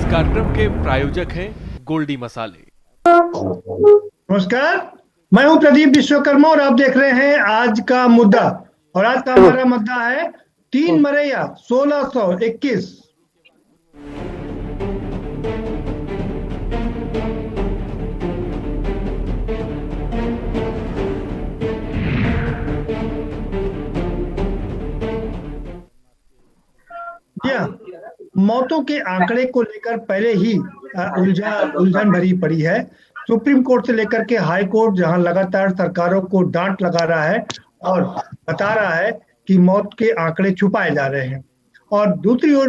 कार्यक्रम के प्रायोजक हैं गोल्डी मसाले। नमस्कार, मैं हूं प्रदीप विश्वकर्मा और आप देख रहे हैं आज का मुद्दा। और आज का हमारा मुद्दा है 3 मरैया 1621। मौतों के आंकड़े को लेकर पहले ही उलझन भरी पड़ी है। सुप्रीम कोर्ट से लेकर के हाई कोर्ट जहां लगातार सरकारों को डांट लगा रहा है और बता रहा है कि मौत के आंकड़े छुपाए जा रहे हैं, और दूसरी ओर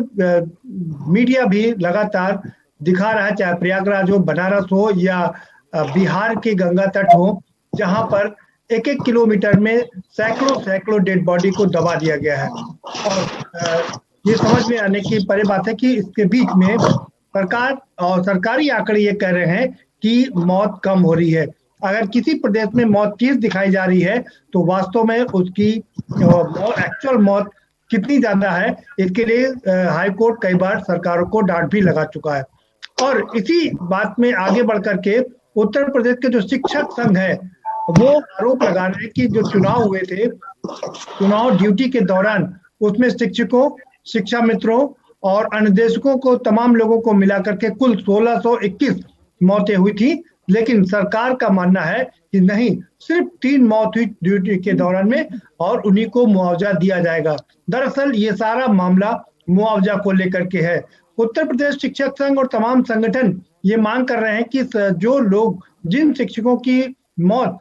मीडिया भी लगातार दिखा रहा है, चाहे प्रयागराज हो, बनारस हो या बिहार के गंगा तट हो, जहां पर 1-1 किलोमीटर में सैकड़ों डेड बॉडी को दबा दिया गया है। और ये समझ में आने की परे बात है कि इसके बीच में सरकार और सरकारी आंकड़े ये कह रहे हैं कि मौत कम हो रही है। अगर किसी प्रदेश में मौत 30 दिखाई जा रही है तो वास्तव में उसकी एक्चुअल मौत कितनी ज्यादा है, इसके लिए हाई कोर्ट कई बार सरकारों को डांट भी लगा चुका है। और इसी बात में आगे बढ़ करके उत्तर प्रदेश के जो शिक्षक संघ है वो आरोप लगा रहे हैं कि जो चुनाव हुए थे, चुनाव ड्यूटी के दौरान उसमें शिक्षकों, शिक्षा मित्रों और अनुदेशकों को, तमाम लोगों को मिलाकर के कुल 1621 मौतें हुई थी। लेकिन सरकार का मानना है कि नहीं, सिर्फ 3 मौत हुई ड्यूटी के दौरान में और उन्हीं को मुआवजा दिया जाएगा। दरअसल ये सारा मामला मुआवजा को लेकर के है। उत्तर प्रदेश शिक्षक संघ और तमाम संगठन ये मांग कर रहे हैं कि जो लोग, जिन शिक्षकों की मौत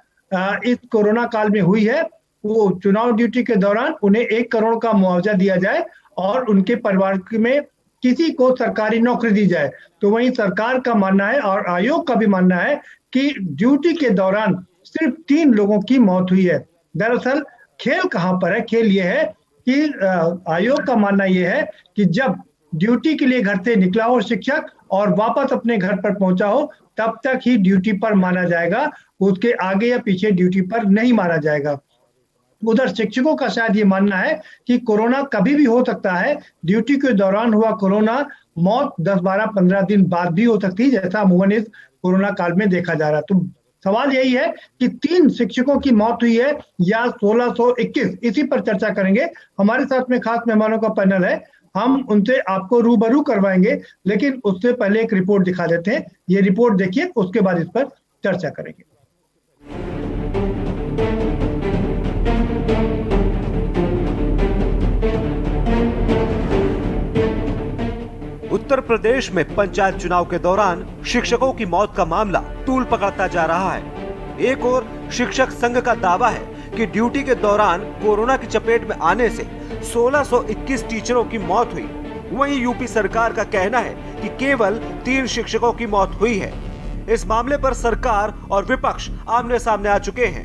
इस कोरोना काल में हुई है, वो चुनाव ड्यूटी के दौरान उन्हें 1 करोड़ का मुआवजा दिया जाए और उनके परिवार में किसी को सरकारी नौकरी दी जाए। तो वहीं सरकार का मानना है और आयोग का भी मानना है कि ड्यूटी के दौरान सिर्फ 3 लोगों की मौत हुई है। दरअसल खेल कहां पर है? खेल ये है कि आयोग का मानना यह है कि जब ड्यूटी के लिए घर से निकला हो शिक्षक और वापस अपने घर पर पहुंचा हो, तब तक ही ड्यूटी पर माना जाएगा, उसके आगे या पीछे ड्यूटी पर नहीं माना जाएगा। उधर शिक्षकों का शायद ये मानना है कि कोरोना कभी भी हो सकता है, ड्यूटी के दौरान हुआ कोरोना मौत 10, 12, 15 दिन बाद भी हो सकती है, जैसा अमूमन इस कोरोना काल में देखा जा रहा है। तो सवाल यही है कि 3 शिक्षकों की मौत हुई है या 1621, इसी पर चर्चा करेंगे। हमारे साथ में खास मेहमानों का पैनल है, हम उनसे आपको रूबरू करवाएंगे, लेकिन उससे पहले एक रिपोर्ट दिखा देते हैं। ये रिपोर्ट देखिए, उसके बाद इस पर चर्चा करेंगे। उत्तर प्रदेश में पंचायत चुनाव के दौरान शिक्षकों की मौत का मामला तूल पकड़ता जा रहा है। एक ओर शिक्षक संघ का दावा है कि ड्यूटी के दौरान कोरोना की चपेट में आने से 1621 टीचरों की मौत हुई। वहीं यूपी सरकार का कहना है कि केवल 3 शिक्षकों की मौत हुई है। इस मामले पर सरकार और विपक्ष आमने सामने आ चुके हैं।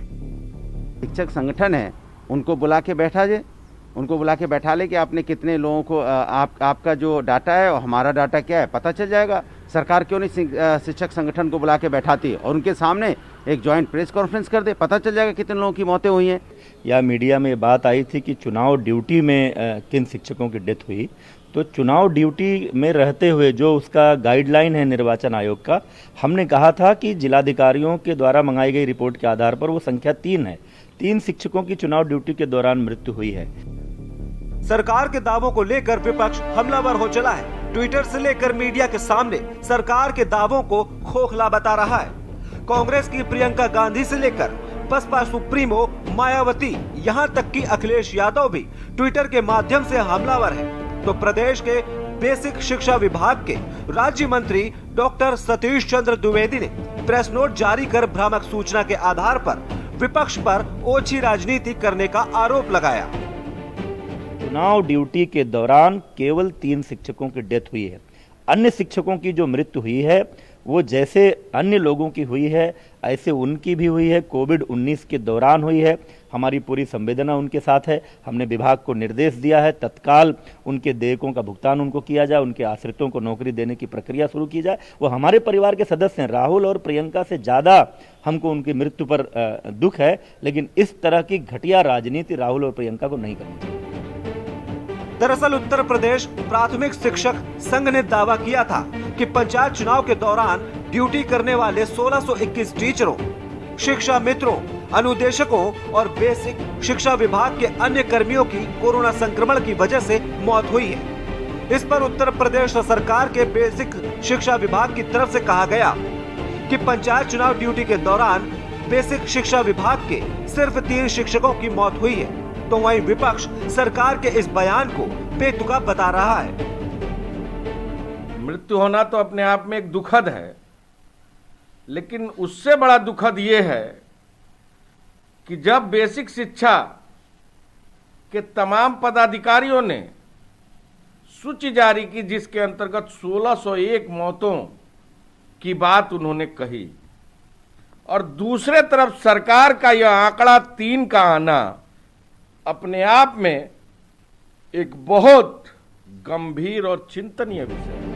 शिक्षक संगठन है, उनको बुला के बैठा ले कि आपने कितने लोगों को, आपका जो डाटा है और हमारा डाटा क्या है पता चल जाएगा। सरकार क्यों नहीं शिक्षक संगठन को बुला के बैठाती और उनके सामने एक जॉइंट प्रेस कॉन्फ्रेंस कर दे, पता चल जाएगा कितने लोगों की मौतें हुई हैं। या मीडिया में बात आई थी कि चुनाव ड्यूटी में किन शिक्षकों की डेथ हुई, तो चुनाव ड्यूटी में रहते हुए जो उसका गाइडलाइन है निर्वाचन आयोग का, हमने कहा था कि जिलाधिकारियों के द्वारा मंगाई गई रिपोर्ट के आधार पर वो संख्या 3 है। 3 शिक्षकों की चुनाव ड्यूटी के दौरान मृत्यु हुई है। सरकार के दावों को लेकर विपक्ष हमलावर हो चला है। ट्विटर से लेकर मीडिया के सामने सरकार के दावों को खोखला बता रहा है। कांग्रेस की प्रियंका गांधी से लेकर बसपा सुप्रीमो मायावती, यहां तक कि अखिलेश यादव भी ट्विटर के माध्यम से हमलावर है। तो प्रदेश के बेसिक शिक्षा विभाग के राज्य मंत्री डॉक्टर सतीश चंद्र द्विवेदी ने प्रेस नोट जारी कर भ्रामक सूचना के आधार पर विपक्ष पर ओछी राजनीति करने का आरोप लगाया। चुनाव ड्यूटी के दौरान केवल 3 शिक्षकों की डेथ हुई है। अन्य शिक्षकों की जो मृत्यु हुई है वो जैसे अन्य लोगों की हुई है ऐसे उनकी भी हुई है, कोविड-19 के दौरान हुई है। हमारी पूरी संवेदना उनके साथ है। हमने विभाग को निर्देश दिया है तत्काल उनके देयकों का भुगतान उनको किया जाए, उनके आश्रितों को नौकरी देने की प्रक्रिया शुरू की जाए। वो हमारे परिवार के सदस्य हैं। राहुल और प्रियंका से ज़्यादा हमको उनकी मृत्यु पर दुख है, लेकिन इस तरह की घटिया राजनीति राहुल और प्रियंका को नहीं करनी चाहिए। दरअसल उत्तर प्रदेश प्राथमिक शिक्षक संघ ने दावा किया था कि पंचायत चुनाव के दौरान ड्यूटी करने वाले 1621 टीचरों, शिक्षा मित्रों, अनुदेशकों और बेसिक शिक्षा विभाग के अन्य कर्मियों की कोरोना संक्रमण की वजह से मौत हुई है। इस पर उत्तर प्रदेश सरकार के बेसिक शिक्षा विभाग की तरफ से कहा गया कि पंचायत चुनाव ड्यूटी के दौरान बेसिक शिक्षा विभाग के सिर्फ 3 शिक्षकों की मौत हुई है, तो वहीं विपक्ष सरकार के इस बयान को बेतुका बता रहा है। मृत्यु होना तो अपने आप में एक दुखद है, लेकिन उससे बड़ा दुखद ये है कि जब बेसिक शिक्षा के तमाम पदाधिकारियों ने सूची जारी की जिसके अंतर्गत 1601 मौतों की बात उन्होंने कही, और दूसरे तरफ सरकार का यह आंकड़ा 3 का आना अपने आप में एक बहुत गंभीर और चिंतनीय विषय है।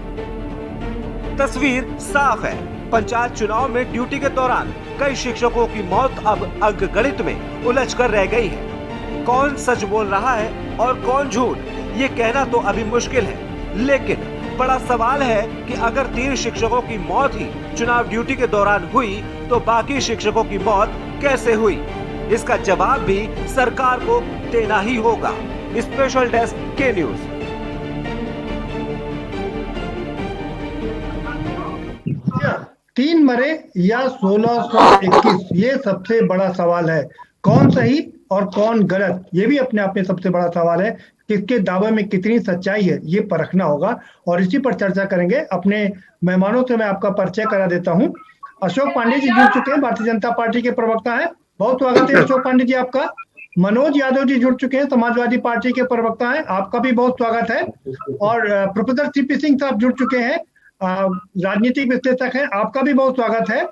तस्वीर साफ है, पंचायत चुनाव में ड्यूटी के दौरान कई शिक्षकों की मौत अब अंकगणित में उलझकर रह गई है। कौन सच बोल रहा है और कौन झूठ, ये कहना तो अभी मुश्किल है, लेकिन बड़ा सवाल है कि अगर 3 शिक्षकों की मौत ही चुनाव ड्यूटी के दौरान हुई तो बाकी शिक्षकों की मौत कैसे हुई? इसका जवाब भी सरकार को देना ही होगा। स्पेशल डेस्क के न्यूज। तीन मरे या 1621, ये सबसे बड़ा सवाल है। कौन सही और कौन गलत, ये भी अपने आप में सबसे बड़ा सवाल है। किसके दावे में कितनी सच्चाई है, ये परखना होगा और इसी पर चर्चा करेंगे। अपने मेहमानों से मैं आपका परिचय करा देता हूं। अशोक पांडे जी जुड़ चुके हैं, भारतीय जनता पार्टी के प्रवक्ता हैं, बहुत स्वागत है अशोक पांडे जी आपका। मनोज यादव जी जुड़ चुके हैं, समाजवादी पार्टी के प्रवक्ता हैं, आपका भी बहुत स्वागत है। और प्रोफेसर सीपी सिंह साहब जुड़ चुके हैं, राजनीतिक विश्लेषक हैं, आपका भी बहुत स्वागत है।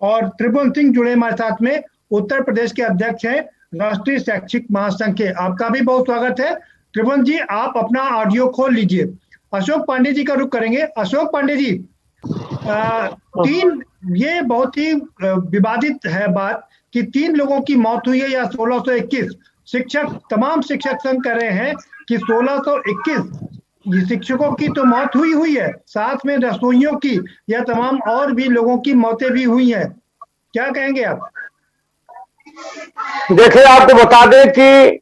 और त्रिभुवन सिंह जुड़े हमारे साथ में, उत्तर प्रदेश के अध्यक्ष हैं राष्ट्रीय शैक्षिक महासंघ के, आपका भी बहुत स्वागत है। त्रिभुवन जी, आप अपना ऑडियो खोल लीजिए। अशोक पांडे जी का रुख करेंगे। अशोक पांडे जी, ये बहुत ही विवादित है बात कि 3 लोगों की मौत हुई है या 1621। शिक्षक, तमाम शिक्षक संघ कह रहे हैं कि 1621 शिक्षकों की तो मौत हुई है, साथ में रसोइयों की या तमाम और भी लोगों की मौतें भी हुई हैं। क्या कहेंगे आप? देखिए, आपको बता दें कि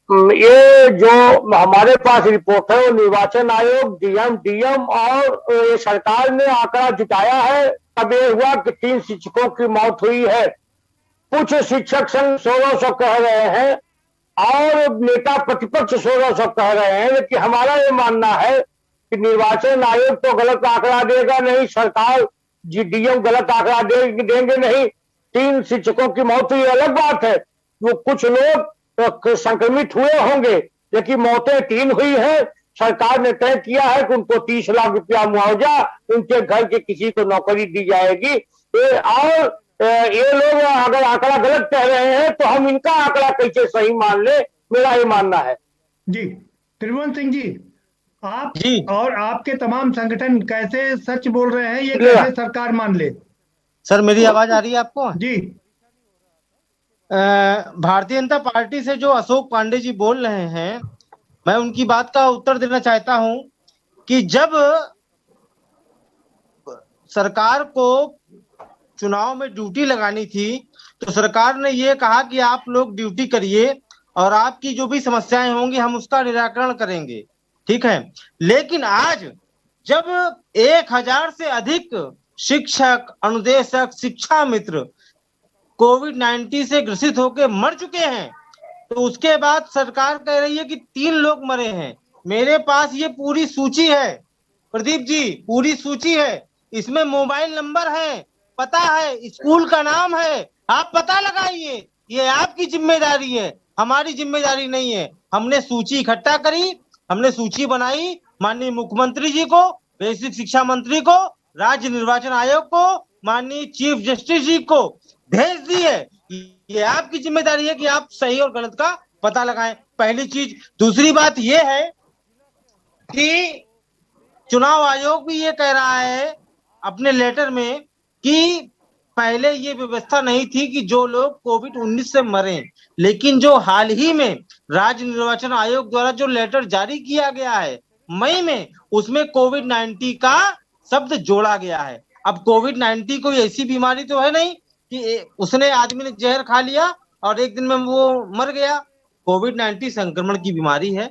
ये जो हमारे पास रिपोर्ट है वो निर्वाचन आयोग, डीएम और सरकार ने आंकड़ा जुटाया है। तब ये हुआ कि 3 शिक्षकों की मौत हुई है। कुछ शिक्षक संघ 1600 कह रहे हैं और नेता प्रतिपक्ष 1600 कह रहे हैं, लेकिन हमारा ये मानना है कि निर्वाचन आयोग तो गलत आंकड़ा देगा नहीं, सरकार डीएम गलत आंकड़ा देंगे नहीं। 3 शिक्षकों की मौत हुई अलग बात है, वो कुछ लोग संक्रमित हुए होंगे, लेकिन मौतें 3 हुई है। सरकार ने तय किया है कि उनको 30 लाख रुपया मुआवजा, उनके घर के किसी को नौकरी दी जाएगी। और ये लोग अगर आंकड़ा गलत कह रहे हैं तो हम इनका आंकड़ा कैसे सही मान ले, मेरा ये मानना है। जी त्रिभुवन सिंह जी, आप जी और आपके तमाम संगठन कैसे सच बोल रहे हैं, ये कैसे सरकार मान ले? सर, मेरी आवाज आ रही है आपको? जी। भारतीय जनता पार्टी से जो अशोक पांडे जी बोल रहे हैं, मैं उनकी बात का उत्तर देना चाहता हूं कि जब सरकार को चुनाव में ड्यूटी लगानी थी तो सरकार ने ये कहा कि आप लोग ड्यूटी करिए और आपकी जो भी समस्याएं होंगी हम उसका निराकरण करेंगे, ठीक है। लेकिन आज जब 1000 से अधिक शिक्षक, अनुदेशक, शिक्षा मित्र कोविड-19 से ग्रसित होकर मर चुके हैं, तो उसके बाद सरकार कह रही है कि 3 लोग मरे हैं। मेरे पास ये पूरी सूची है प्रदीप जी, पूरी सूची है, इसमें मोबाइल नंबर है, पता है, स्कूल का नाम है, आप पता लगाइए। ये आपकी जिम्मेदारी है, हमारी जिम्मेदारी नहीं है। हमने सूची इकट्ठा करी, हमने सूची बनाई, माननीय मुख्यमंत्री जी को, बेसिक शिक्षा मंत्री को, राज्य निर्वाचन आयोग को, माननीय चीफ जस्टिस जी को भेज दी है। ये आपकी जिम्मेदारी है कि आप सही और गलत का पता लगाएं, पहली चीज। दूसरी बात ये है कि चुनाव आयोग भी ये कह रहा है अपने लेटर में कि पहले ये व्यवस्था नहीं थी कि जो लोग कोविड-19 से मरे, लेकिन जो हाल ही में राज्य निर्वाचन आयोग द्वारा जो लेटर जारी किया गया है मई में, उसमें कोविड-19 का शब्द जोड़ा गया है। अब कोविड-19 कोई ऐसी बीमारी तो है नहीं कि उसने आदमी ने जहर खा लिया और एक दिन में वो मर गया। कोविड-19 संक्रमण की बीमारी है,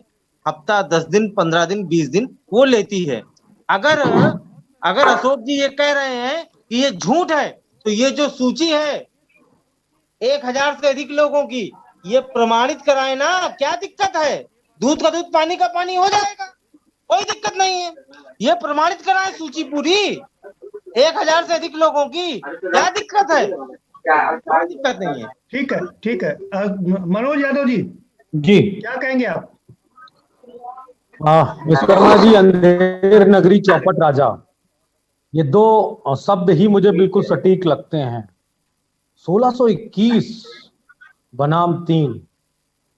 हफ्ता 10 दिन 15 दिन 20 दिन वो लेती है। अगर अशोक जी ये कह रहे हैं कि ये झूठ है, तो ये जो सूची है 1000 से अधिक लोगों की, ये प्रमाणित कराए ना, क्या दिक्कत है? दूध का दूध पानी का पानी हो जाएगा, कोई दिक्कत नहीं है। ये प्रमाणित कराए सूची पूरी 1000 से अधिक लोगों की, क्या दिक्कत है? कोई दिक्कत नहीं है। ठीक है मनोज यादव जी क्या कहेंगे आप? विश्वकर्मा जी, अंधेर नगरी चौपट राजा, ये दो शब्द ही मुझे बिल्कुल सटीक लगते हैं। 1621 बनाम 3,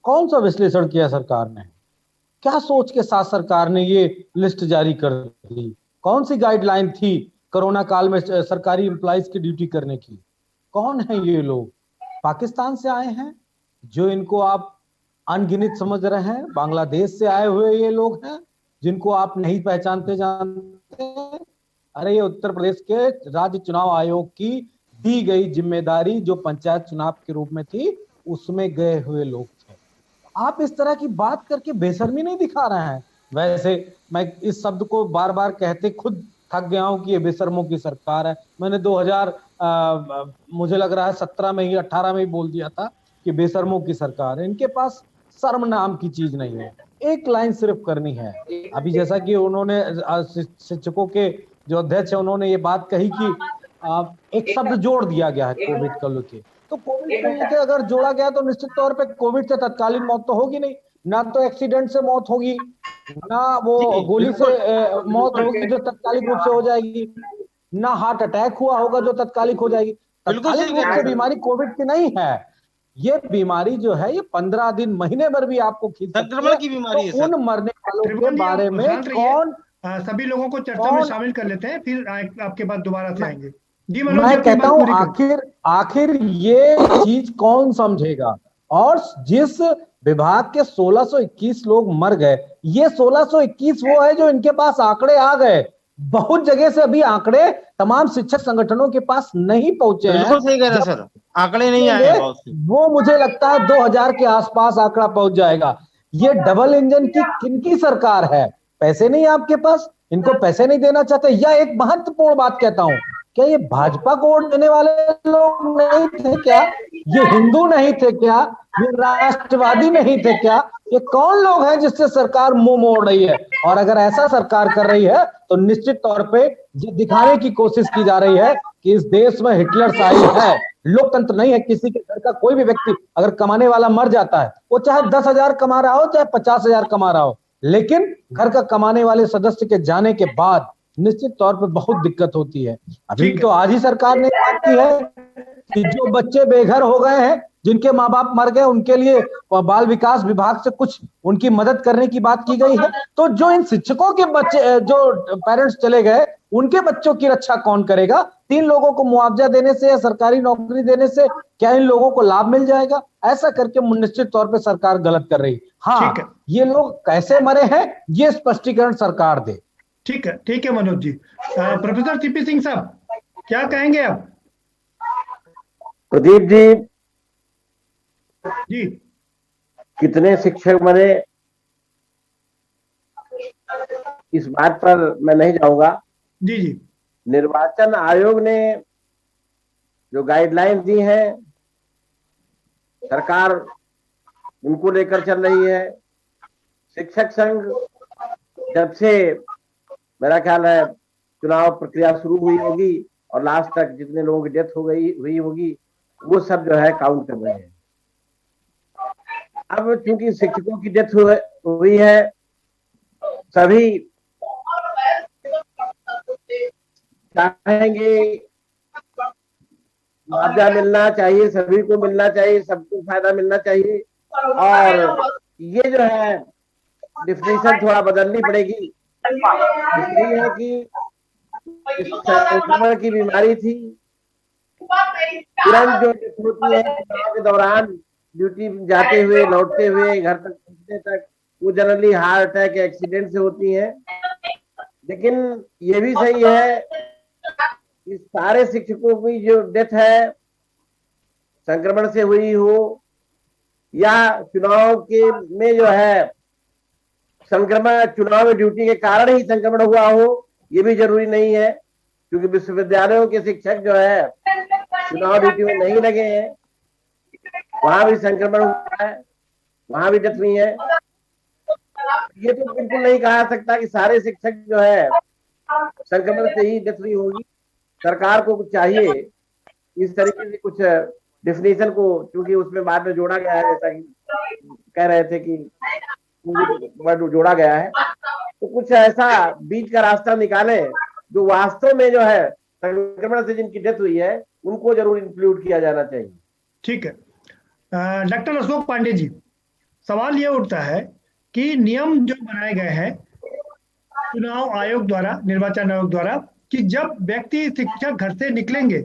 कौन सा विश्लेषण किया सरकार ने? क्या सोच के साथ सरकार ने ये लिस्ट जारी कर दी? कौन सी गाइडलाइन थी कोरोना काल में सरकारी एम्प्लॉइज की ड्यूटी करने की? कौन है ये लोग? पाकिस्तान से आए हैं जो इनको आप अनगिनत समझ रहे हैं? बांग्लादेश से आए हुए ये लोग हैं जिनको आप नहीं पहचानते जानते? अरे ये उत्तर प्रदेश के राज्य चुनाव आयोग की दी गई जिम्मेदारी जो पंचायत चुनाव के रूप में थी, उसमें गए हुए लोग थे। आप इस तरह की बात करके बेशर्मी नहीं दिखा रहे हैं? वैसे मैं इस शब्द को बार बार कहते खुद थक गया हूं कि ये बेशर्मों की सरकार है। मैंने 2000 मुझे लग रहा है 17 में ही 18 में ही बोल दिया था कि बेशर्मों की सरकार है। इनके पास शर्म नाम की चीज नहीं है। एक लाइन सिर्फ करनी है। अभी जैसा कि उन्होंने शिक्षकों के जो अध्यक्ष है उन्होंने ये बात कही कि एक शब्द जोड़ दिया गया है कोविड को लेके, तो कोविड को लेके अगर जोड़ा गया तो निश्चित तौर पे कोविड से तत्कालीन मौत तो होगी नहीं, ना तो एक्सीडेंट से मौत होगी, ना वो गोली से मौत होगी जो तत्कालिक रूप से हो जाएगी, ना हार्ट अटैक हुआ होगा जो तत्कालिक हो जाएगी। तत्कालिक रूप से बीमारी कोविड की नहीं है। ये बीमारी जो है ये 15 दिन महीने भर भी आपको खींच संक्रमण की बीमारी है। उन मरने वालों के बारे में कौन सभी लोगों को चर्चा में शामिल कर लेते हैं, फिर आपके बाद दोबारा से आएंगे। जी मैं कहता हूँ आखिर ये चीज कौन समझेगा? और जिस विभाग के 1621 लोग मर गए, ये 1621 वो है जो इनके पास आंकड़े आ गए। बहुत जगह से अभी आंकड़े तमाम शिक्षक संगठनों के पास नहीं पहुंचे हैं। बिल्कुल सही कह रहे सर, आंकड़े नहीं आए हैं। वो मुझे लगता है 2000 के आसपास आंकड़ा पहुंच जाएगा। ये डबल इंजन की किनकी सरकार है? पैसे नहीं आपके पास, इनको पैसे नहीं देना चाहते? या एक महत्वपूर्ण बात कहता हूं, क्या ये भाजपा को वोट देने वाले लोग नहीं थे क्या? ये हिंदू नहीं थे क्या? ये राष्ट्रवादी नहीं थे क्या? ये कौन लोग हैं जिससे सरकार मुंह मोड़ रही है? और अगर ऐसा सरकार कर रही है तो निश्चित तौर पे ये दिखाने की कोशिश की जा रही है कि इस देश में हिटलर शाही है, लोकतंत्र नहीं है। किसी के घर का कोई भी व्यक्ति अगर कमाने वाला मर जाता है, वो चाहे 10,000 कमा रहा हो चाहे 50,000 कमा रहा हो, लेकिन घर का कमाने वाले सदस्य के जाने के बाद निश्चित तौर पे बहुत दिक्कत होती है। अभी तो आज ही सरकार ने बात की है कि जो बच्चे बेघर हो गए हैं, जिनके माँ बाप मर गए, उनके लिए बाल विकास विभाग से कुछ उनकी मदद करने की बात की गई है। तो जो इन शिक्षकों के बच्चे, जो पेरेंट्स चले गए, उनके बच्चों की रक्षा कौन करेगा? 3 लोगों को मुआवजा देने से या सरकारी नौकरी देने से क्या इन लोगों को लाभ मिल जाएगा? ऐसा करके निश्चित तौर पे सरकार गलत कर रही। हाँ, ये लोग कैसे मरे हैं ये स्पष्टीकरण सरकार दे। ठीक है मनोज जी। प्रोफेसर सीपी सिंह साहब क्या कहेंगे आप? प्रदीप जी कितने शिक्षक मरे इस बात पर मैं नहीं जाऊंगा। जी निर्वाचन आयोग ने जो गाइडलाइन दी है, सरकार उनको लेकर चल रही है। शिक्षक संघ जब से मेरा ख्याल है चुनाव प्रक्रिया शुरू हुई होगी और लास्ट तक जितने लोगों की डेथ हुई होगी वो सब जो है काउंट कर रहे हैं। अब चूंकि शिक्षकों की डेथ हुई है, सभी चाहेंगे मुआवजा मिलना चाहिए, सभी को मिलना चाहिए, सबको फायदा मिलना चाहिए। और ये जो है डिफिनेशन थोड़ा बदलनी पड़ेगी। इसलिए है कि इस संक्रमण की बीमारी थी, तुरंत जो डेथ होती है चुनाव के दौरान ड्यूटी जाते हुए, लौटते हुए, घर तक पहुंचने तक, वो जनरली हार्ट अटैक, एक्सीडेंट से होती है। लेकिन ये भी सही है कि सारे शिक्षकों की जो डेथ है संक्रमण से हुई हो या चुनाव के में जो है संक्रमण, चुनाव में ड्यूटी के कारण ही संक्रमण हुआ हो, ये भी जरूरी नहीं है, क्योंकि विश्वविद्यालयों के शिक्षक जो है चुनाव ड्यूटी में नहीं लगे हैं, वहां भी संक्रमण हुआ है, वहां भी डेथ हुई है। ये तो बिल्कुल नहीं कहा सकता कि सारे शिक्षक जो है संक्रमण से ही डेथ हुई होगी। सरकार को कुछ चाहिए इस तरीके से कुछ डेफिनेशन को, क्योंकि उसमें बाद में जोड़ा गया है, जैसा कि कह रहे थे कि वर्ड जोड़ा गया है, तो कुछ ऐसा बीच का रास्ता निकाले जो वास्तव में जो है संक्रमण से जिनकी डेथ हुई है उनको जरूर इंक्लूड किया जाना चाहिए। ठीक है। डॉक्टर अशोक पांडे जी, सवाल ये उठता है कि नियम जो बनाए गए हैं चुनाव आयोग द्वारा, निर्वाचन आयोग द्वारा, कि जब व्यक्ति शिक्षक घर से निकलेंगे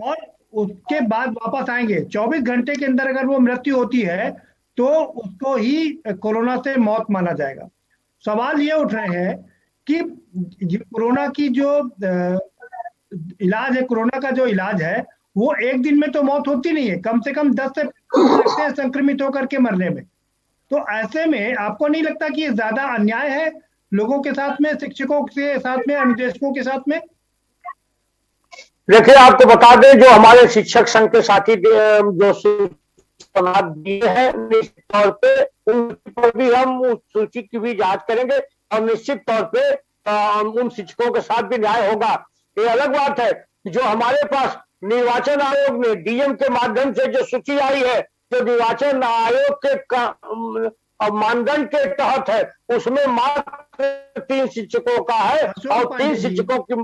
और उसके बाद वापस आएंगे 24 घंटे के अंदर अगर वो मृत्यु होती है तो उसको ही कोरोना से मौत माना जाएगा। सवाल ये उठ रहे हैं कि कोरोना की जो इलाज है, कोरोना का जो इलाज है वो एक दिन में तो मौत होती नहीं है, कम से कम 10 से 15 संक्रमित होकर के मरने में। तो ऐसे में आपको नहीं लगता कि ये ज्यादा अन्याय है लोगों के साथ में, शिक्षकों के साथ में, अनुदेशकों के साथ में? देखिए, आपको बता दें जो हमारे शिक्षक संघ के साथी जो समाज दिए हैं, निश्चित तौर पे उन पर भी हम उस सूची की भी जांच करेंगे और निश्चित तौर पे उन शिक्षकों के साथ भी न्याय होगा। ये अलग बात है जो हमारे पास निर्वाचन आयोग में डीएम के माध्यम से जो सूची आई है, जो निर्वाचन आयोग के मानदंड के तहत है, उसमें मात्र 3 शिक्षकों का है और 3 शिक्षकों की।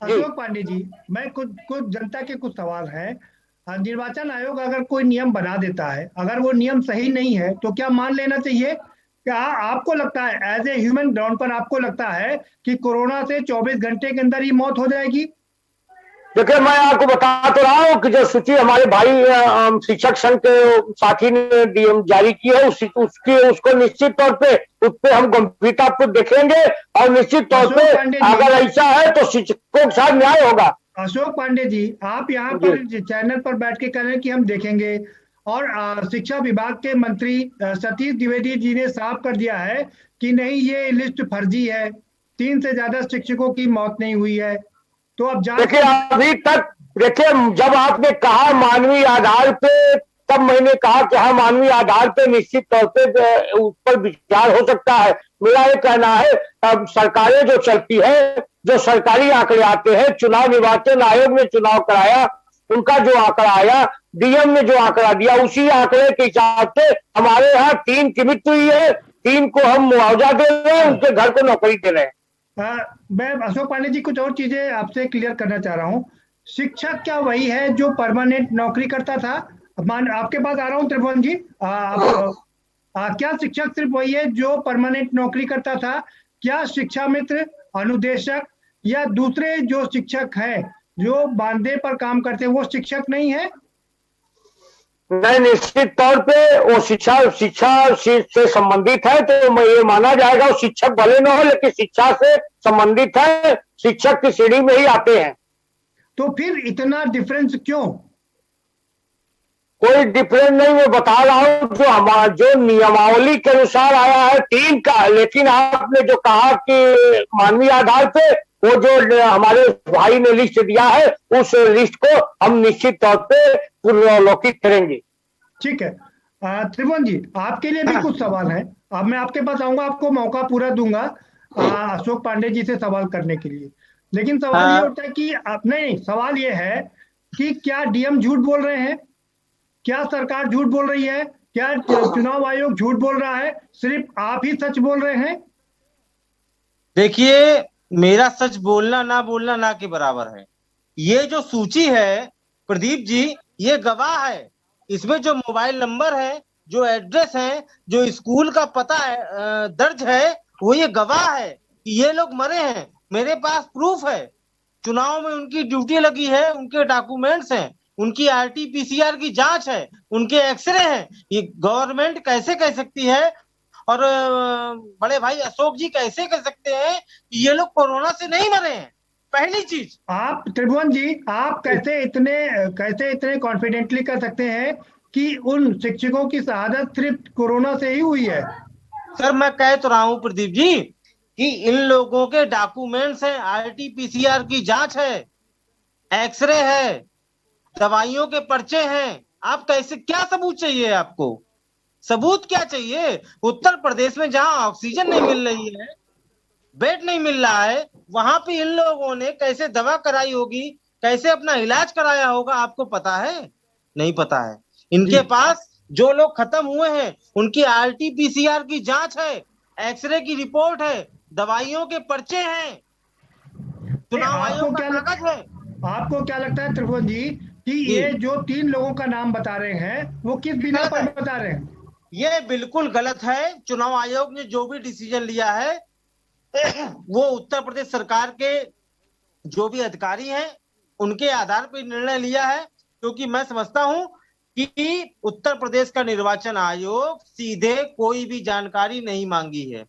अशोक पांडे जी, मैं कुछ जनता के कुछ सवाल हैं। निर्वाचन आयोग अगर कोई नियम बना देता है, अगर वो नियम सही नहीं है तो क्या मान लेना चाहिए? क्या आपको लगता है एज ए ह्यूमन ग्राउंड पर आपको लगता है कि कोरोना से 24 घंटे के अंदर ही मौत हो जाएगी? देखिए, मैं आपको बता तो रहा हूँ कि जो सूची हमारे भाई शिक्षक संघ के साथी ने डीएम जारी की है, उसको निश्चित तौर पे उस पर हम गंभीरता से देखेंगे और निश्चित तौर पे अगर ऐसा है तो शिक्षकों के साथ न्याय होगा। अशोक पांडे जी, आप यहाँ पर चैनल पर बैठ के कह रहे हैं कि हम देखेंगे, और शिक्षा विभाग के मंत्री सतीश द्विवेदी जी ने साफ कर दिया है कि नहीं, ये लिस्ट फर्जी है, 3 से ज्यादा शिक्षकों की मौत नहीं हुई है। तो अब देखिए, अभी तक देखिए, जब आपने कहा मानवीय आधार पे, तब मैंने कहा कि हाँ, मानवीय आधार पे निश्चित तौर पे उस पर विचार हो सकता है। मेरा ये कहना है, अब सरकारें जो चलती है, जो सरकारी आंकड़े आते हैं, चुनाव निर्वाचन आयोग ने चुनाव कराया, उनका जो आंकड़ा आया, डीएम ने जो आंकड़ा दिया, उसी आंकड़े के हिसाब से हमारे यहाँ 3 की मृत्यु हुई है, 3 को हम मुआवजा दे रहे हैं, उनके घर को नौकरी दे रहे हैं। मैं अशोक पांडे जी कुछ और चीजें आपसे क्लियर करना चाह रहा हूँ। शिक्षक क्या वही है जो परमानेंट नौकरी करता था? आपके पास आ रहा हूँ त्रिभुवन जी, क्या शिक्षक सिर्फ वही है जो परमानेंट नौकरी करता था? क्या शिक्षा मित्र, अनुदेशक या दूसरे जो शिक्षक हैं जो मानदेय पर काम करते हैं वो शिक्षक नहीं है? नहीं, निश्चित तौर पे वो शिक्षा से संबंधित है, तो मैं ये माना जाएगा वो शिक्षक भले न हो लेकिन शिक्षा से संबंधित है, शिक्षक की श्रेणी में ही आते हैं। तो फिर इतना डिफरेंस क्यों? कोई डिफरेंस नहीं, मैं बता रहा हूँ जो नियमावली के अनुसार आया है 3 का, लेकिन आपने जो कहा कि मानवीय आधार पे, वो जो हमारे भाई ने लिस्ट दिया है, उस लिस्ट को हम निश्चित तौर पे पुनर्लोकित करेंगे। ठीक है। त्रिभुवन जी, आपके लिए भी कुछ सवाल है। अब मैं आपके पास आऊंगा, आपको मौका पूरा दूंगा अशोक पांडे जी से सवाल करने के लिए, लेकिन सवाल ये होता है कि नहीं, सवाल ये है कि क्या डीएम झूठ बोल रहे हैं? क्या सरकार झूठ बोल रही है? क्या चुनाव आयोग झूठ बोल रहा है? सिर्फ आप ही सच बोल रहे हैं? देखिए, मेरा सच बोलना ना के बराबर है। ये जो सूची है प्रदीप जी, ये गवाह है। इसमें जो मोबाइल नंबर है, जो एड्रेस है, जो स्कूल का पता है, दर्ज है, वो ये गवाह है कि ये लोग मरे हैं। मेरे पास प्रूफ है, चुनाव में उनकी ड्यूटी लगी है, उनके डॉक्यूमेंट्स हैं, उनकी आरटी-पीसीआर की जांच है, उनके एक्सरे हैं। ये गवर्नमेंट कैसे कह सकती है और बड़े भाई अशोक जी कैसे कह सकते हैं कि ये लोग कोरोना से नहीं मरे हैं? पहली चीज, आप त्रिभुवन जी, आप कैसे इतने कॉन्फिडेंटली कर सकते हैं कि उन शिक्षकों की शहादत सिर्फ कोरोना से ही हुई है? सर मैं कह तो रहा हूं प्रदीप जी कि इन लोगों के डॉक्यूमेंट्स हैं, RT-PCR की जांच है, एक्सरे है, दवाइयों के पर्चे हैं। आप कैसे, क्या सबूत चाहिए आपको? सबूत क्या चाहिए? उत्तर प्रदेश में जहां ऑक्सीजन नहीं मिल रही है, बेड नहीं मिल रहा है, वहां पे इन लोगों ने कैसे दवा कराई होगी, कैसे अपना इलाज कराया होगा, आपको पता है? नहीं पता है। इनके पास जो लोग खत्म हुए हैं उनकी RT-PCR की जांच है, एक्सरे की रिपोर्ट है, दवाइयों के पर्चे हैं, चुनाव आयोग का कागज है। आपको क्या लगता है त्रिभुवन जी कि ये जो 3 लोगों का नाम बता रहे हैं वो किस बिना पर बता रहे हैं? ये बिल्कुल गलत है। चुनाव आयोग ने जो भी डिसीजन लिया है वो उत्तर प्रदेश सरकार के जो भी अधिकारी हैं उनके आधार पर निर्णय लिया है, क्योंकि मैं समझता हूं कि उत्तर प्रदेश का निर्वाचन आयोग सीधे कोई भी जानकारी नहीं मांगी है।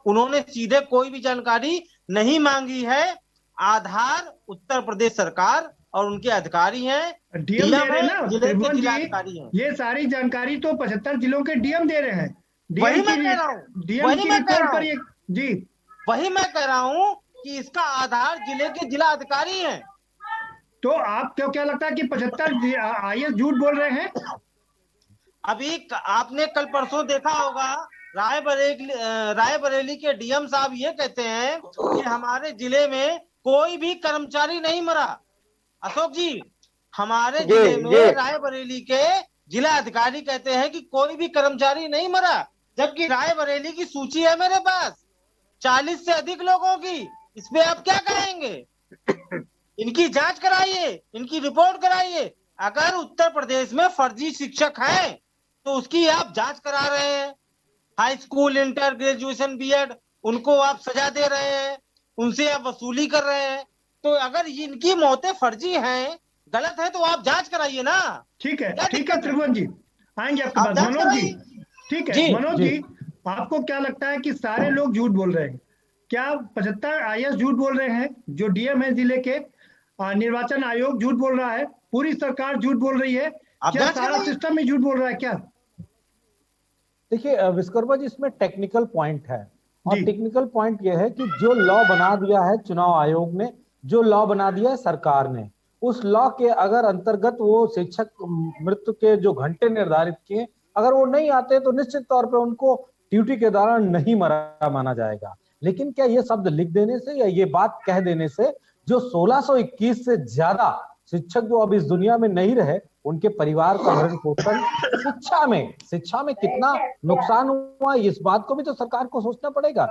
उन्होंने सीधे कोई भी जानकारी नहीं मांगी है। आधार उत्तर प्रदेश सरकार और उनके अधिकारी हैं, डीएम दे रहे हैं ना त्रिभुवन जी, जिलाधिकारी हैं। ये सारी जानकारी तो 75 जिलों के डीएम दे रहे हैं। वही मैं कह रहा हूँ, डीएम की रिपोर्ट पर ये जी वही मैं कह रहा हूँ कि इसका आधार जिले के जिला अधिकारी हैं। तो आपको क्या लगता है कि 75 IAS झूठ बोल रहे हैं? अभी आपने कल परसों देखा होगा, रायबरेली के डीएम साहब ये कहते हैं कि हमारे जिले में कोई भी कर्मचारी नहीं मरा। अशोक जी, हमारे जिले में रायबरेली के जिला अधिकारी कहते हैं कि कोई भी कर्मचारी नहीं मरा, जबकि रायबरेली की सूची है मेरे पास 40 से अधिक लोगों की। इस पे आप क्या कहेंगे? इनकी जांच कराइए, इनकी रिपोर्ट कराइए। अगर उत्तर प्रदेश में फर्जी शिक्षक हैं तो उसकी आप जांच करा रहे हैं। High school, inter, graduation, BEd, उनको आप सजा दे रहे हैं, उनसे आप वसूली कर रहे हैं। तो अगर इनकी मौतें फर्जी हैं, गलत है, तो आप जांच कराइए ना। ठीक है त्रिभुवन जी, आएंगे आपके पास। मनोज जी, ठीक है मनोज जी, आपको क्या लगता है कि सारे लोग झूठ बोल रहे हैं? क्या 75 IAS झूठ बोल रहे हैं? जो डीएम है जिले के, निर्वाचन आयोग झूठ बोल रहा है, पूरी सरकार झूठ बोल रही है, क्या सारा सिस्टम ही झूठ बोल रहा है क्या? देखिए विश्वकर्मा जी, इसमें टेक्निकल पॉइंट है, और टेक्निकल पॉइंट यह है कि जो लॉ बना दिया है चुनाव आयोग ने, जो लॉ बना दिया है सरकार ने, उस लॉ के अगर अंतर्गत वो शिक्षक मृत्यु के जो घंटे निर्धारित किए, अगर वो नहीं आते तो निश्चित तौर पे उनको ड्यूटी के दौरान नहीं मरा माना जाएगा। लेकिन क्या ये शब्द लिख देने से या ये बात कह देने से जो 1621 से ज्यादा शिक्षक जो अब इस दुनिया में नहीं रहे, उनके परिवार का भरण पोषण, शिक्षा में कितना नुकसान हुआ, इस बात को भी तो सरकार को सोचना पड़ेगा।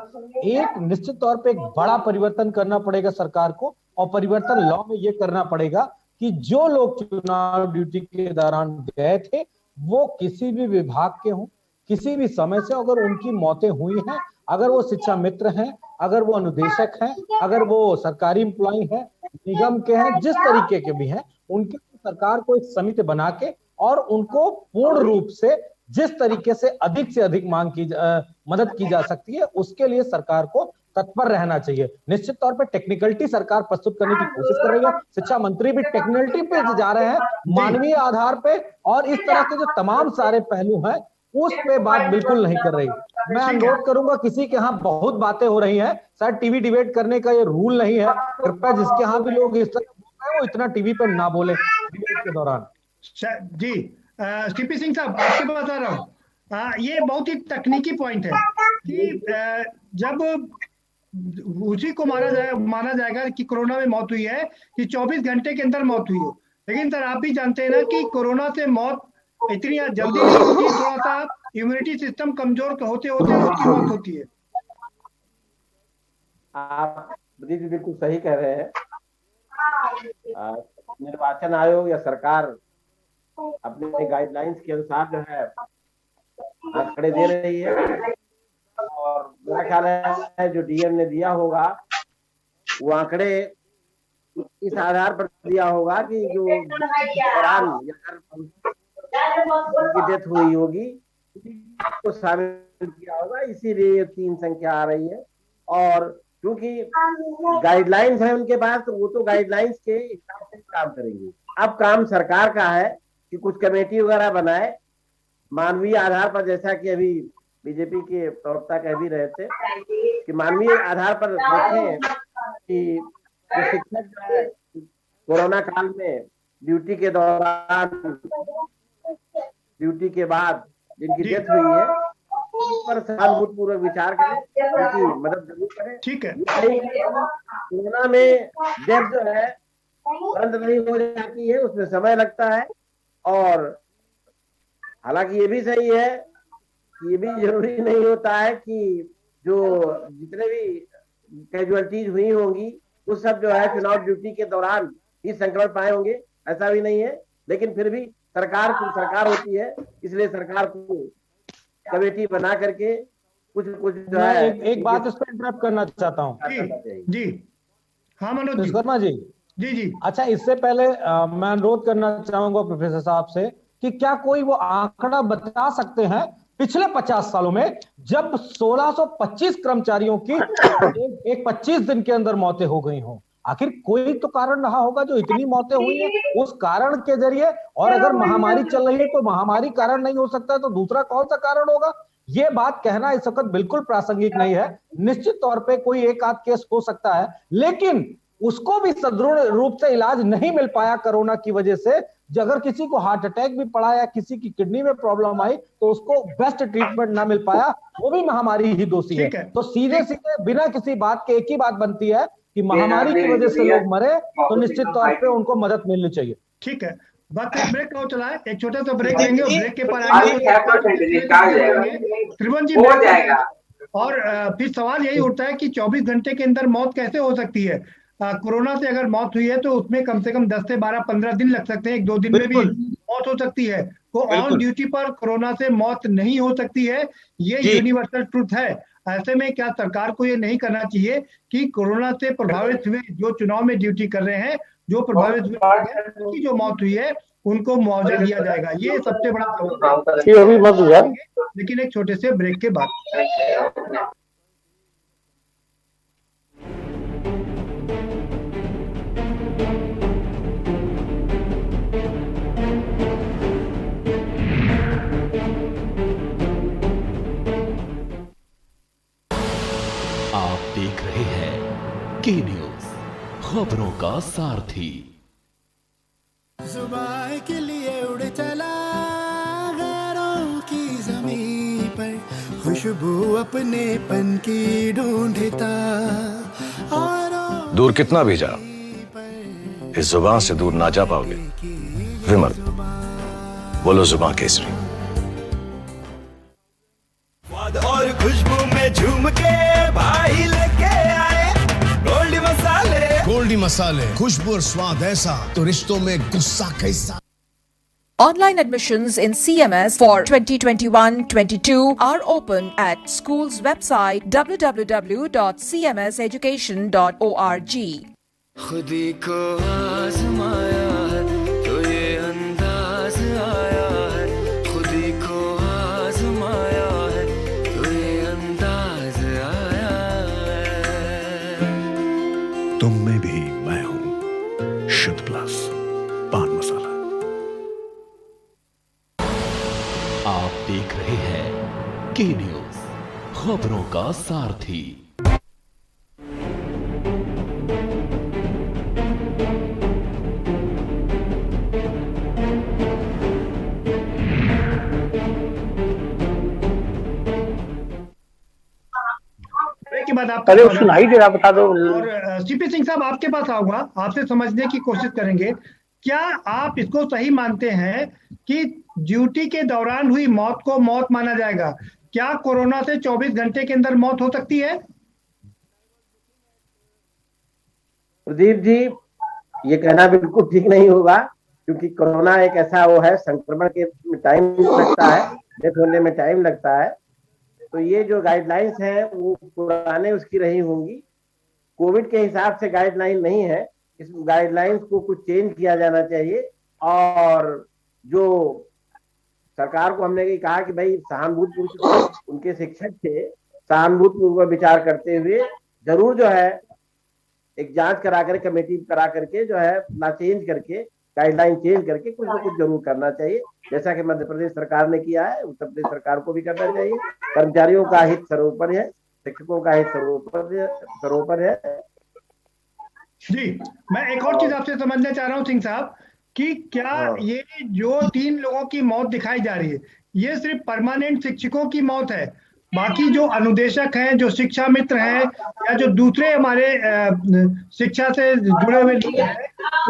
एक निश्चित तौर पे एक बड़ा परिवर्तन करना पड़ेगा सरकार को, और परिवर्तन लॉ में ये करना पड़ेगा कि जो लोग चुनाव ड्यूटी के दौरान गए थे वो किसी भी विभाग के हों, किसी भी समय से अगर उनकी मौतें हुई हैं, अगर वो शिक्षा मित्र हैं, अगर वो अनुदेशक हैं, अगर वो सरकारी एम्प्लॉय हैं, निगम के हैं, जिस तरीके के भी हैं, उनकी सरकार को एक समिति बना के और उनको पूर्ण रूप से जिस तरीके से अधिक मदद की जा सकती है, उसके लिए सरकार को तत्पर रहना चाहिए। निश्चित तौर पे टेक्निकलिटी सरकार प्रस्तुत करने की कोशिश कर रही है, शिक्षा मंत्री भी टेक्निकलिटी पे जा रहे हैं, मानवीय आधार पे, और इस तरह के जो तमाम सारे पहलू हैं उस पे बात बिल्कुल नहीं कर रही। मैं अनुरोध करूंगा, किसी के यहाँ बहुत बातें हो रही हैं, शायद टीवी डिबेट करने का ये रूल नहीं है, कृपया जिसके यहाँ भी लोग इस तरह बोल रहे हैं वो इतना टीवी पर ना बोले डिबेट के दौरान। जी सीपी सिंह साहब, आपके पास आ रहा हूँ। ये बहुत ही तकनीकी पॉइंट है कि जब उसी को माना जाएगा कि कोरोना में मौत हुई है कि 24 घंटे के अंदर मौत हुई हो, लेकिन सर आप भी जानते हैं ना कि कोरोना से मौत इतनी जल्दी नहीं होती, थोड़ा सा इम्यूनिटी सिस्टम कमजोर होते होते उसकी मौत होती है। आप बिल्कुल सही कह रहे हैं। निर्वाचन आयोग या सरकार अपने गाइडलाइंस के अनुसार जो है आंकड़े दे रही है, और मेरा ख्याल है जो डीएम ने दिया होगा वो आंकड़े इस आधार पर दिया होगा कि जो दौरान उनकी डेथ हुई होगी ड्यूटी को शामिल किया होगा, इसीलिए ये 3 संख्या आ रही है। और क्योंकि गाइडलाइंस है उनके पास, तो वो तो गाइडलाइंस के हिसाब से काम करेंगे। अब काम सरकार का है कि कुछ कमेटी वगैरह बनाए मानवीय आधार पर, जैसा कि अभी बीजेपी के प्रवक्ता कह भी रहे थे कि मानवीय आधार पर देखें कि जो शिक्षक जो है कोरोना काल में ड्यूटी के दौरान, ड्यूटी के बाद जिनकी डेथ हुई है, उन पर सहानुभूतिपूर्वक विचार करें, उनकी मदद जरूर करें। ठीक है। कोरोना में डेथ जो है तुरंत नहीं हो जाती है, उसमें समय लगता है। और हालांकि ये भी सही है कि ये भी जरूरी नहीं होता है कि जो जितने भी कैजुअलिटीज हुई होंगी वो सब जो है चुनाव ड्यूटी के दौरान ही संक्रमण पाए होंगे, ऐसा भी नहीं है। लेकिन फिर भी सरकार होती है, इसलिए सरकार को कमेटी बना करके कुछ जो है। एक बात इस पर इंटरप्ट करना चाहता हूँ जी। हाँ मनोज विश्वकर्मा जी। जी। अच्छा, इससे पहले मैं अनुरोध करना चाहूंगा प्रोफेसर साहब से कि क्या कोई वो आंकड़ा बता सकते हैं पिछले 50 सालों में जब 1625 कर्मचारियों की एक 25 दिन के अंदर मौतें हो गई हों? आखिर कोई तो कारण रहा होगा जो इतनी मौतें हुई हैं, उस कारण के जरिए। और अगर महामारी चल रही है तो महामारी कारण नहीं हो सकता, तो दूसरा कौन सा कारण होगा? ये बात कहना इस वक्त बिल्कुल प्रासंगिक नहीं है। निश्चित तौर पे कोई एक आध केस हो सकता है, लेकिन उसको भी सदृढ़ रूप से इलाज नहीं मिल पाया कोरोना की वजह से। अगर किसी को हार्ट अटैक भी पड़ा या किसी की किडनी में प्रॉब्लम आई तो उसको बेस्ट ट्रीटमेंट ना मिल पाया, वो भी महामारी ही दोषी है। तो सीधे सीधे बिना किसी बात के एक ही बात बनती है कि महामारी की वजह से लोग मरे तो निश्चित तौर पे उनको मदद मिलनी चाहिए। ठीक है, बात ब्रेक का चला है, एक छोटा सा ब्रेक लेंगे और ब्रेक के पर आएंगे त्रिभुवन जी और फिर सवाल यही उठता है कि 24 घंटे के अंदर मौत कैसे हो सकती है? कोरोना से अगर मौत हुई है तो उसमें कम से कम 10 से 12-15 दिन लग सकते हैं, 1-2 दिन में भी मौत हो सकती है। तो ऑन ड्यूटी पर कोरोना से मौत नहीं हो सकती है, ये यूनिवर्सल ट्रुथ है। ऐसे में क्या सरकार को ये नहीं करना चाहिए कि कोरोना से प्रभावित हुए जो चुनाव में ड्यूटी कर रहे हैं, जो प्रभावित हुए की जो मौत हुई है उनको मुआवजा दिया जाएगा? ये सबसे बड़ा सवाल है, लेकिन एक छोटे से ब्रेक के बाद। आप देख रहे हैं के न्यूज, खबरों का सारथी। जुबान के लिए उड़ चला गैरों की ज़मीं पर, खुशबू अपने पन की ढूंढता। दूर कितना भी जा, इस जुबान से दूर ना जा पाओगे। विमल, बोलो जुबान केसरी। और खुशबू में झूम के भाई लेके आए गोल्डी मसाले। गोल्डी मसाले, खुशबू और स्वाद ऐसा तो रिश्तों में गुस्सा कैसा। Online admissions in CMS for 2021-22 are open at school's website www.cmseducation.org. खुदी को आजमाया है तो ये अंदाज आया है, खुदी को आजमाया है तो ये अंदाज आया है। तुम में भी मैं हूं, शुद्ध प्लस पान मसाला। आप देख रहे हैं के न्यूज, खबरों का सारथी। के बाद आप अरे सुनाई दे रहा, बता दो। और सीपी सिंह साहब आपके पास आऊंगा, आपसे समझने की कोशिश करेंगे। क्या आप इसको सही मानते हैं कि ड्यूटी के दौरान हुई मौत को मौत माना जाएगा? क्या कोरोना से 24 घंटे के अंदर मौत हो सकती है? प्रदीप जी, ये कहना बिल्कुल ठीक नहीं होगा, क्योंकि कोरोना एक ऐसा वो है, संक्रमण के टाइम लगता है, डेथ होने में टाइम लगता है। तो ये जो गाइडलाइंस है वो पुराने उसकी रही होंगी, कोविड के हिसाब से गाइडलाइन नहीं है। इस गाइडलाइंस को कुछ चेंज किया जाना चाहिए। और जो सरकार को हमने ये कहा कि भाई सहानुभूतिपूर्वक उनके शिक्षक थे, सहानुभूतिपूर्वक विचार करते हुए जरूर जो है एक जांच करा कर, कमेटी करा करके जो है ना चेंज करके, गाइडलाइन चेंज करके कुछ ना कुछ जरूर करना चाहिए, जैसा कि मध्य प्रदेश सरकार ने किया है। उत्तर प्रदेश सरकार को भी करना चाहिए। कर्मचारियों का हित सर्वोपरि है, शिक्षकों का हित सर्वोपरि है। जी, मैं एक और चीज आपसे समझना चाह रहा हूँ सिंह साहब कि क्या ये जो 3 लोगों की मौत दिखाई जा रही है, ये सिर्फ परमानेंट शिक्षकों की मौत है? बाकी जो अनुदेशक हैं, जो शिक्षा मित्र हैं, या जो दूसरे हमारे शिक्षा से जुड़े हुए लोग हैं,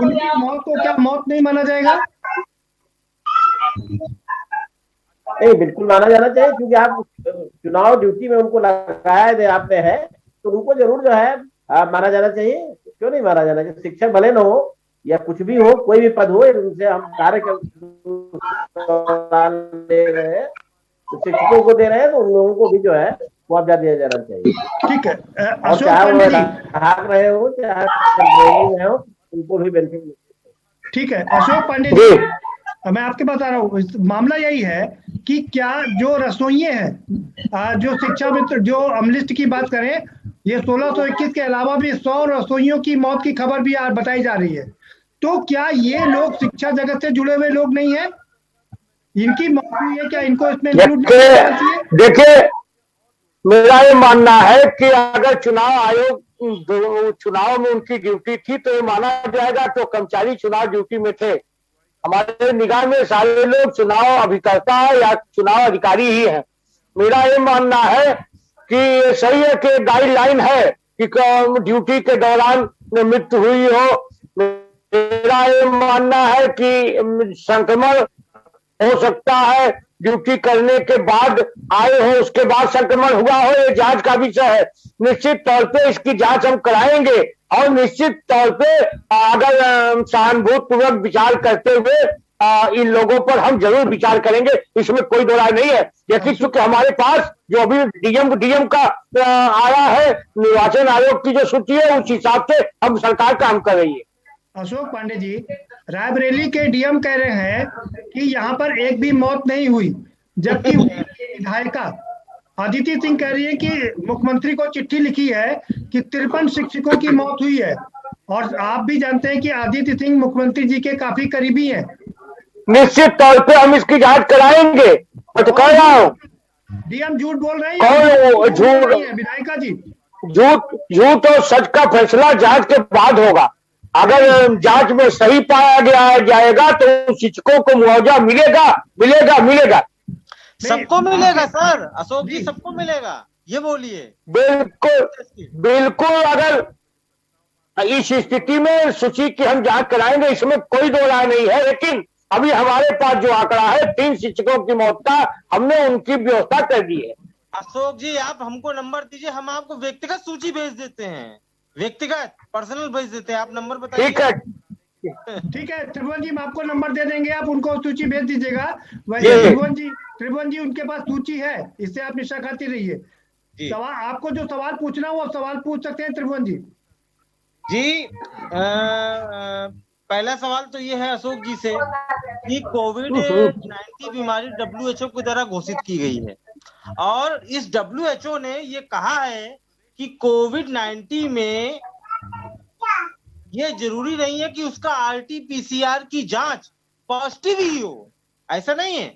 उनकी मौत को क्या मौत नहीं माना जाएगा? नहीं, बिल्कुल माना जाना चाहिए, क्योंकि आप चुनाव ड्यूटी में उनको लगाया आपने है, तो उनको जरूर जो है माना जाना चाहिए। क्यों नहीं माना जाना चाहिए? शिक्षक भले न हो या कुछ भी हो, कोई भी पद हो, उनसे हम कार्य दे रहे हैं, तो शिक्षकों को दे रहे हैं, तो उन लोगों को भी जो है मुआवजा दिया जाना चाहिए। ठीक है, और चाहे वो भाग रहे हो, चाहे रहे हो, उनको भी बेनिफिट। ठीक है अशोक पांडे जी, मैं आपके बता रहा हूँ, मामला यही है कि क्या जो रसोइये हैं, जो शिक्षा मित्र, जो हम लिस्ट की बात करें, ये 1621 के अलावा भी 100 रसोइयों की मौत की खबर भी बताई जा रही है। तो क्या ये लोग शिक्षा जगत से जुड़े हुए लोग नहीं है? इनकी मौत हुई है, क्या इनको इसमें इंक्लूड करना चाहिए? देखिए, मेरा ये मानना है कि अगर चुनाव आयोग चुनाव में उनकी ड्यूटी थी तो ये माना जाएगा, तो कर्मचारी चुनाव ड्यूटी में थे। हमारे निगाह में सारे लोग चुनाव अभिकर्ता या चुनाव अधिकारी ही हैं। मेरा ये मानना है कि सही है कि गाइडलाइन है कि ड्यूटी के दौरान मृत्यु हुई हो। मेरा ये मानना है कि संक्रमण हो सकता है, ड्यूटी करने के बाद आए हो, उसके बाद संक्रमण हुआ हो, ये जांच का विषय है। निश्चित तौर पे इसकी जांच हम कराएंगे और निश्चित तौर पे अगर सहानुभूतिपूर्वक विचार करते हुए इन लोगों पर हम जरूर विचार करेंगे, इसमें कोई दो राय नहीं है। लेकिन चूंकि हमारे पास जो अभी डीएम का आ रहा है, निर्वाचन आयोग की जो सूची है, उस हिसाब से हम सरकार काम कर रही है। अशोक पांडे जी, रायबरेली के डीएम कह रहे हैं कि यहाँ पर एक भी मौत नहीं हुई, जबकि विधायिका अदिति सिंह कह रही है कि मुख्यमंत्री को चिट्ठी लिखी है कि 53 शिक्षकों की मौत हुई है। और आप भी जानते हैं कि अदिति सिंह मुख्यमंत्री जी के काफी करीबी हैं। निश्चित तौर पे हम इसकी जांच कराएंगे, मैं तो कह रहा हूँ। डीएम झूठ बोल रहे हैं, झूठ विधायिका जी, झूठ और सच का फैसला जांच के बाद होगा। अगर जांच में सही पाया जाएगा तो शिक्षकों को मुआवजा मिलेगा। सबको मिलेगा सर, अशोक जी, सबको मिलेगा, ये बोलिए। बिल्कुल अगर इस स्थिति में सूची की हम जांच कराएंगे, इसमें कोई दो राय नहीं है। लेकिन अभी हमारे पास जो आंकड़ा है 3 शिक्षकों की मौत का, हमने उनकी व्यवस्था कर दी है। अशोक जी, आप हमको नंबर दीजिए, हम आपको व्यक्तिगत सूची भेज देते हैं, व्यक्तिगत पर्सनल भेज देते हैं। आप नंबर बताइए। ठीक है त्रिभुवन जी, हम आपको नंबर दे देंगे, आप उनको सूची भेज दीजिएगा। त्रिभुवन जी उनके पास सूची है, इससे आप निशा खाती रहिए। सवाल, आपको जो सवाल पूछना वो सवाल पूछ सकते हैं त्रिभुवन जी। पहला सवाल तो ये है अशोक जी से कि कोविड-19 बीमारी WHO के द्वारा घोषित की गई है, और इस WHO ने ये कहा है कि कोविड-19 में ये जरूरी नहीं है कि उसका RT-PCR की जांच पॉजिटिव ही हो, ऐसा नहीं है।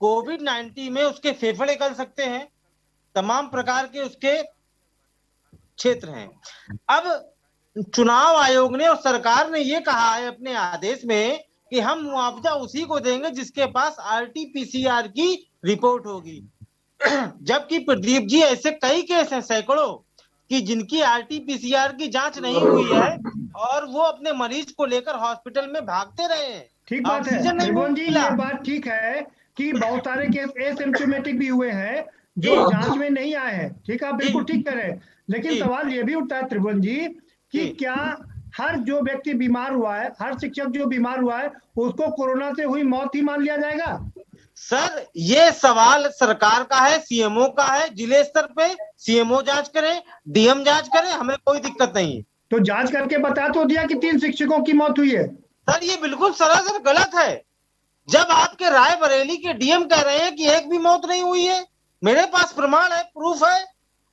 कोविड-19 में उसके फेफड़े कर सकते हैं, तमाम प्रकार के उसके क्षेत्र हैं। अब चुनाव आयोग ने और सरकार ने ये कहा है अपने आदेश में कि हम मुआवजा उसी को देंगे जिसके पास RT-PCR की रिपोर्ट होगी। जबकि प्रदीप जी, ऐसे कई केस हैं, सैकड़ों, कि जिनकी RT-PCR की जांच नहीं हुई है और वो अपने मरीज को लेकर हॉस्पिटल में भागते रहे हैं। ठीक बात है त्रिभुवन जी, ये बात ठीक है कि बहुत सारे केस एसिम्प्टोमेटिक भी हुए हैं जो जांच में नहीं आए हैं। ठीक है, आप बिल्कुल ठीक कह रहे हैं। लेकिन सवाल ये भी उठता है त्रिभुवन जी कि क्या हर जो व्यक्ति बीमार हुआ है, हर शिक्षक जो बीमार हुआ है, उसको कोरोना से हुई मौत ही मान लिया जाएगा? सर, ये सवाल सरकार का है, सीएमओ का है। जिले स्तर पे सीएमओ जांच करे, डीएम जांच करे, हमें कोई दिक्कत नहीं है। तो जांच करके बता तो दिया कि 3 शिक्षकों की मौत हुई है। सर, ये बिल्कुल सरासर गलत है। जब आपके रायबरेली के डीएम कह रहे हैं कि एक भी मौत नहीं हुई है। मेरे पास प्रमाण है, प्रूफ है,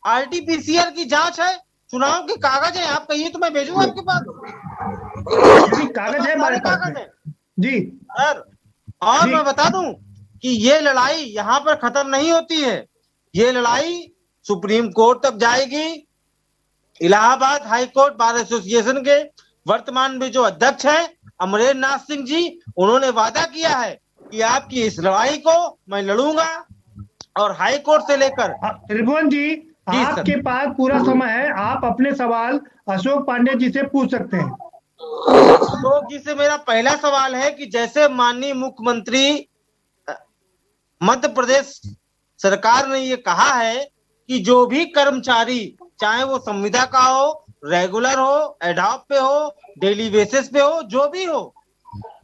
आरटीपीसीआर की जांच है, चुनाव के कागज है। आप कहिए तो मैं भेजूंगा आपके पास। कागज है हमारे पास में जी सर। और मैं बता दूं कि ये लड़ाई यहाँ पर खत्म नहीं होती है। ये लड़ाई सुप्रीम कोर्ट तक जाएगी। Allahabad high court bar association के वर्तमान में जो अध्यक्ष हैं अमरेंद्र नाथ सिंह जी, उन्होंने वादा किया है कि आपकी इस लड़ाई को मैं लड़ूंगा। और हाई कोर्ट से लेकर त्रिभुवन जी आपके पास पूरा समय है, आप अपने सवाल अशोक पांडे जी से पूछ सकते हैं। अशोक जी से मेरा पहला सवाल है कि जैसे माननीय मुख्यमंत्री मध्य प्रदेश सरकार ने ये कहा है कि जो भी कर्मचारी, चाहे वो संविदा का हो, रेगुलर हो, एडॉप पे हो, डेली बेसिस पे हो, जो भी हो,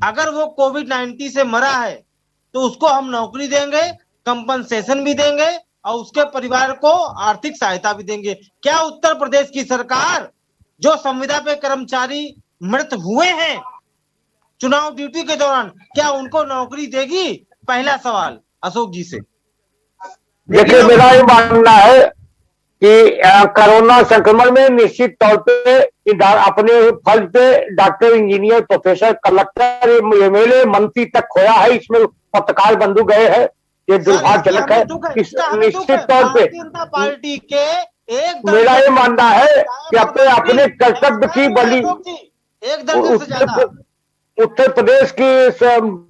अगर वो कोविड-19 से मरा है तो उसको हम नौकरी देंगे, कंपनसेशन भी देंगे और उसके परिवार को आर्थिक सहायता भी देंगे। क्या उत्तर प्रदेश की सरकार जो संविदा पे कर्मचारी मृत हुए हैं चुनाव ड्यूटी के दौरान, क्या उनको नौकरी देगी? पहला सवाल अशोक जी से। देखिए, मेरा ये मानना है कि कोरोना संक्रमण में निश्चित तौर पे अपने फर्ज पे doctor, engineer, professor, collector, MLA, मंत्री तक खोया है। इसमें पत्रकार बंधु गए हैं, ये दुर्भाग्यजनक है। निश्चित तौर पे पार्टी के एक मेरा ये मानना है कि अपने कर्तव्य की बलि उत्तर प्रदेश की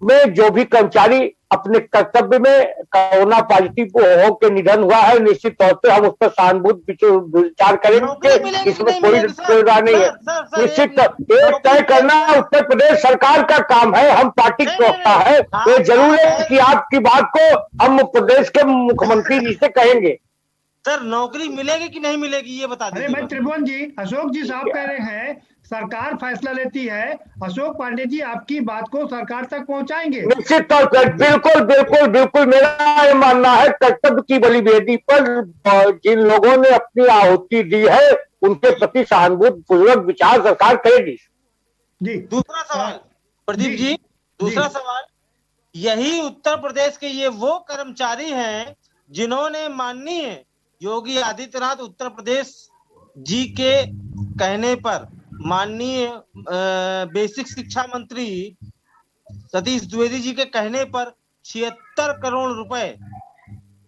में जो भी कर्मचारी अपने कर्तव्य में कोरोना पॉजिटिव हो के निधन हुआ है, निश्चित तौर पे हम उस पर सहानुभूति विचार करेंगे। इसमें कोई दुविधा नहीं है। निश्चित एक तय करना उत्तर प्रदेश सरकार का काम है, हम पार्टी प्रवक्ता है। ये जरूर है कि आपकी बात को हम प्रदेश के मुख्यमंत्री जी से कहेंगे। सर, नौकरी मिलेगी कि नहीं मिलेगी ये बता दीजिए। अरे भाई त्रिभुवन जी, अशोक जी साहब कह रहे हैं सरकार फैसला लेती है, अशोक पांडे जी आपकी बात को सरकार तक पहुंचाएंगे। निश्चित तौर पर बिल्कुल बिल्कुल बिल्कुल मेरा ये मानना है, कर्तव्य की बलिवेदी पर जिन लोगों ने अपनी आहुति दी है उनके प्रति सहानुभूति पूर्वक विचार सरकार करेगी। जी दूसरा सवाल प्रदीप जी, दूसरा सवाल, यही उत्तर प्रदेश के ये वो कर्मचारी हैं जिन्होंने माननीय योगी आदित्यनाथ उत्तर प्रदेश जी के कहने पर, माननीय बेसिक शिक्षा मंत्री सतीश द्विवेदी जी के कहने पर 76 करोड़ रुपए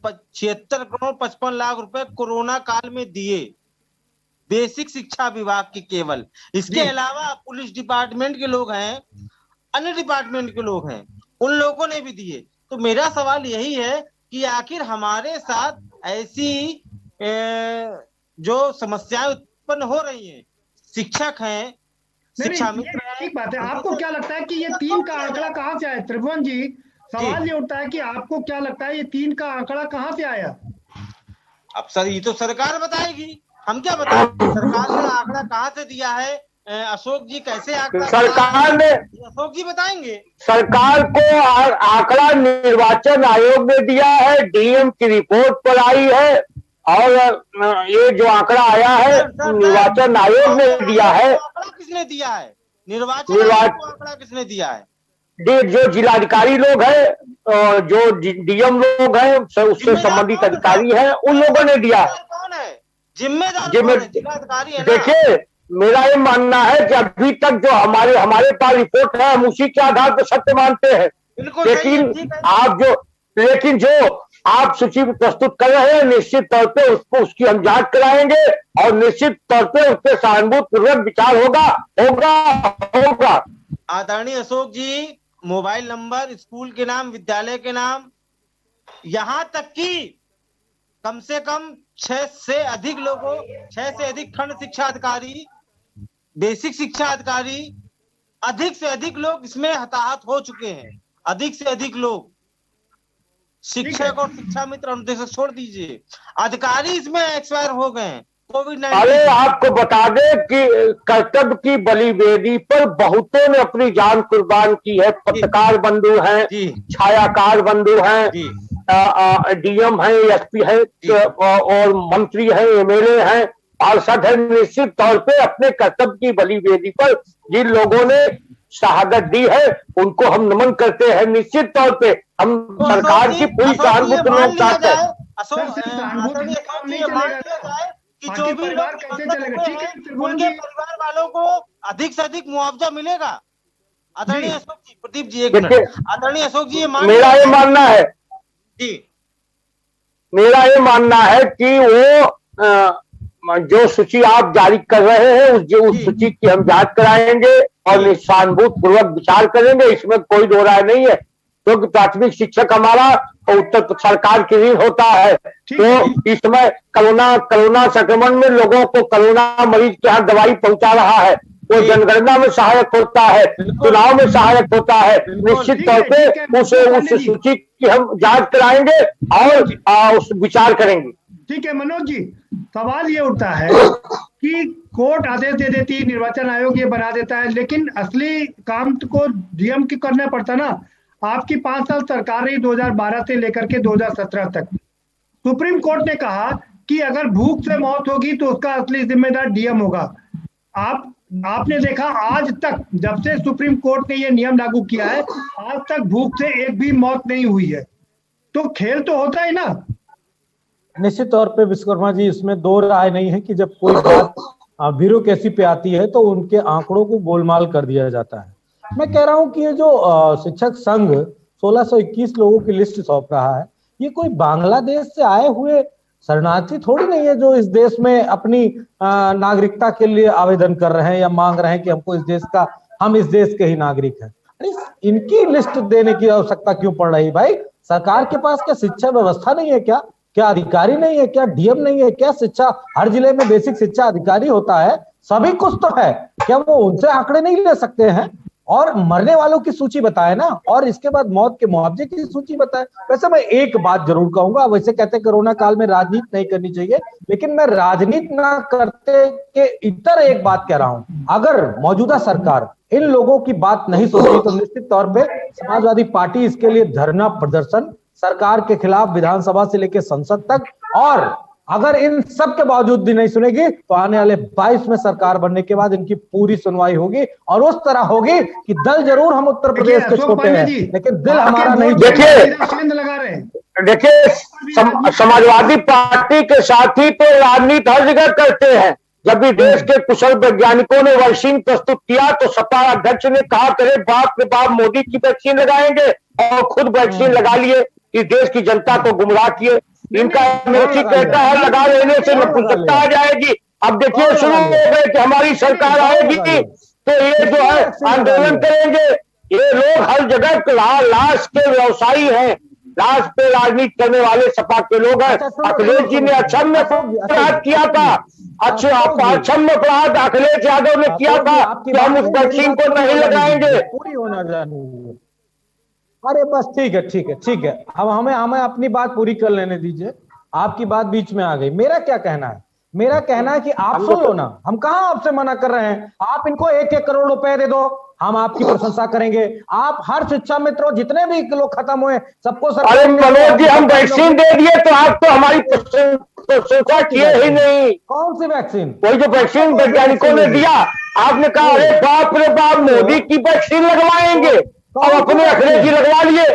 76 करोड़ 55 लाख रुपए कोरोना काल में दिए बेसिक शिक्षा विभाग के केवल। इसके अलावा पुलिस डिपार्टमेंट के लोग हैं, अन्य डिपार्टमेंट के लोग हैं, उन लोगों ने भी दिए। तो मेरा सवाल यही है कि आखिर हमारे साथ ऐसी जो समस्याएं उत्पन्न हो रही हैं, शिक्षक हैं, शिक्षा मित्र हैं, ठीक बात है। आपको क्या लगता है कि ये 3 का आंकड़ा कहाँ से आया? त्रिभुवन जी, सवाल ये उठता है कि आपको क्या लगता है ये 3 का आंकड़ा कहाँ से आया? अब सर ये तो सरकार बताएगी, हम क्या बताएंगे? सरकार ने आंकड़ा कहाँ से दिया है? अशोक जी कैसे आंकड़ा सरकार ने, अशोक जी बताएंगे। सरकार को आंकड़ा निर्वाचन आयोग ने दिया है, डीएम की रिपोर्ट पर आई है, और ये जो आंकड़ा आया है निर्वाचन आयोग ने दिया है। आंकड़ा किसने दिया है? निर्वाचन आंकड़ा किसने दिया है? जो जिलाधिकारी लोग हैं, जो डीएम लोग हैं, उससे संबंधित अधिकारी हैं, उन लोगों ने दिया है। कौन है जिम्मेदार? जिलाधिकारी है। देखिए, मेरा ये मानना है कि अभी तक जो हमारे पास रिपोर्ट है हम उसी के आधार पर सत्य मानते हैं। लेकिन जो आप सूची प्रस्तुत कर रहे हैं, निश्चित तौर पे उसकी हम जांच कराएंगे और निश्चित तौर पे उस पर सहानुभूति पूर्वक विचार होगा। आदरणीय अशोक जी, मोबाइल नंबर, स्कूल के नाम, विद्यालय के नाम, यहाँ तक कि कम से कम 6 से अधिक लोगों, 6 से अधिक खंड शिक्षा अधिकारी, बेसिक शिक्षा अधिकारी, अधिक से अधिक लोग इसमें हताहत हो चुके हैं। अधिक से अधिक लोग, शिक्षक और शिक्षा मित्र अनुदेशक छोड़ दीजिए, अधिकारी इसमें एक्सपायर हो गए हैं कोविड-19। अरे आपको बता दें कि कर्तव्य की बलिवेदी पर बहुतों ने अपनी जान कुर्बान की है। पत्रकार बंधु हैं, छायाकार बंधु हैं, डीएम हैं, एसपी हैं, और मंत्री हैं, एमएलए हैं, पार्षद हैं। निश्चित तौर पे अपने कर्तव्य की बलिवेदी पर जिन लोगों ने शहादत दी है, उनको हम नमन करते हैं। निश्चित तौर पे हम सरकार की पूरी सहानुभूति में चाहते हैं। कि जो भी लोग उनके परिवार वालों को अधिक से अधिक मुआवजा मिलेगा। आदरणीय अशोक जी, प्रदीप जी एक मिनट, आदरणीय अशोक जी मेरा ये मानना है जी, मेरा ये मानना है कि वो जो सूची आप जारी कर रहे हैं उस सूची की हम जांच कराएंगे और सहानुभूति पूर्वक विचार करेंगे, इसमें कोई दो राय नहीं है। क्योंकि प्राथमिक शिक्षक हमारा उत्तर सरकार की ऋण होता है। तो इस समय कोरोना संक्रमण में लोगों को कोरोना मरीज के यहाँ दवाई पहुंचा रहा है, वो जनगणना में सहायक होता है, चुनाव में सहायक होता है। निश्चित तौर पे उस सूची की हम जांच कराएंगे और उस विचार करेंगे। ठीक है मनोज जी, सवाल ये उठता है कि कोर्ट आदेश दे देती, निर्वाचन आयोग ये बना देता है, लेकिन असली काम को डीएम की करना पड़ता ना। आपकी 5 साल सरकार रही 2012 से लेकर के 2017 तक। सुप्रीम कोर्ट ने कहा कि अगर भूख से मौत होगी तो उसका असली जिम्मेदार डीएम होगा। आपने देखा आज तक जब से सुप्रीम कोर्ट ने ये नियम लागू किया है, आज तक भूख से एक भी मौत नहीं हुई है। तो खेल तो होता है ना। निश्चित तौर पे विश्वकर्मा जी, इसमें दो राय नहीं है कि जब कोई बात ब्यूरोक्रेसी पे आती है तो उनके आंकड़ों को गोलमाल कर दिया जाता है। मैं कह रहा हूं कि ये जो शिक्षक संघ 1621 लोगों की लिस्ट सौंप रहा है, ये कोई बांग्लादेश से आए हुए शरणार्थी थोड़ी नहीं है जो इस देश में अपनी नागरिकता के लिए आवेदन कर रहे हैं या मांग रहे हैं कि हम इस देश के ही नागरिक हैं। इनकी लिस्ट देने की आवश्यकता क्यों पड़ रही भाई? सरकार के पास क्या शिक्षा व्यवस्था नहीं है क्या? क्या अधिकारी नहीं है क्या? डीएम नहीं है क्या? शिक्षा हर जिले में बेसिक शिक्षा अधिकारी होता है, सभी कुछ तो है। क्या वो उनसे आंकड़े नहीं ले सकते हैं? और मरने वालों की सूची बताए ना, और इसके बाद मौत के मुआवजे की सूची बताए। वैसे मैं एक बात जरूर कहूंगा, वैसे कहते हैं कोरोना काल में राजनीति नहीं करनी चाहिए, लेकिन मैं राजनीति ना करते के इतर एक बात कह रहा हूं। अगर मौजूदा सरकार इन लोगों की बात नहीं सोची तो निश्चित तौर पे समाजवादी पार्टी इसके लिए धरना प्रदर्शन सरकार के खिलाफ विधानसभा से लेकर संसद तक, और अगर इन सब के बावजूद भी नहीं सुनेगी तो आने वाले 22 में सरकार बनने के बाद इनकी पूरी सुनवाई होगी, और उस तरह होगी कि दल जरूर हम उत्तर प्रदेश के छोटे हैं लेकिन दिल हमारा नहीं। देखिए समाजवादी पार्टी के साथी तो राजनीति हर जगह करते हैं। जब भी देश के कुशल वैज्ञानिकों ने वैक्सीन प्रस्तुत किया तो सपा अध्यक्ष ने कहा करे बाप रे बाप मोदी की वैक्सीन लगाएंगे, और खुद वैक्सीन लगा लिए, इस देश की जनता को गुमराह किए। इनका मोदी कहता है लगा लेने से नपुंसकता आ जाएगी। अब देखिए शुरू हो गए कि हमारी सरकार आएगी तो ये जो है आंदोलन करेंगे। ये लोग हर जगह लाश के व्यवसायी हैं, लाश पे राजनीति करने वाले सपा के लोग हैं। अखिलेश जी ने अक्षम्य अपराध किया था, अक्षम्य अपराध अखिलेश यादव ने किया था कि हम उस वैक्सीन को नहीं लगाएंगे। पूरी होना जानी। अरे बस ठीक है, हमें अपनी बात पूरी कर लेने दीजिए। आपकी बात बीच में आ गई। मेरा क्या कहना है? मेरा कहना है कि आप सुन लो ना, हम कहाँ आपसे मना कर रहे हैं। आप इनको 1-1 करोड़ रुपए दे दो, हम आपकी प्रशंसा करेंगे। आप हर शिक्षा मित्रों जितने भी लोग खत्म हुए सबको अरे मनोज जी हम वैक्सीन दे दिए तो आप तो हमारी प्रशंसा किए ही नहीं। कौन सी वैक्सीन? वही जो वैक्सीन वैज्ञानिकों ने दिया, आपने कहा अरे बाप रे बाप मोदी की वैक्सीन लगवाएंगे, अब अपने अखिलेश जी लगवा लिए,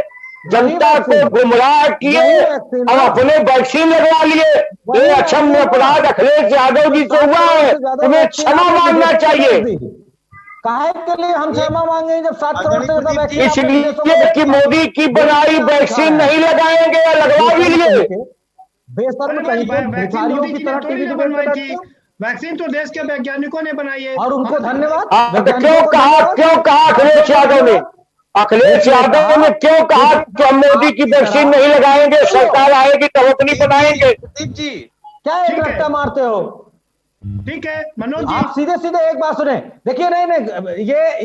जनता को गुमराह किए, अब अपने वैक्सीन लगवा लिए। ये अक्षम्य अपराध अखिलेश यादव जी से हुआ है, उन्हें क्षमा मांगना चाहिए। काहे के लिए हम क्षमा मांगे जब 7 करोड़ से ज्यादा वैक्सीन? इसलिए कि मोदी की बनाई वैक्सीन नहीं लगाएंगे या लगवा भी लिए। बेशर्म कहीं पर भिखारियों की तरह टीवी डिबेट में बैठते हैं। वैक्सीन तो देश के वैज्ञानिकों ने बनाई है और उनको धन्यवाद। क्यों कहा अखिलेश यादव ने? अखिलेश यादव ने क्यों कहा कि हम मोदी की वैक्सीन नहीं लगाएंगे, सरकार आएगी तो अपनी बनाएंगे? जी क्या एक रट्टा मारते हो? ठीक है मनोज जी, आप सीधे एक बात सुने। देखिए नहीं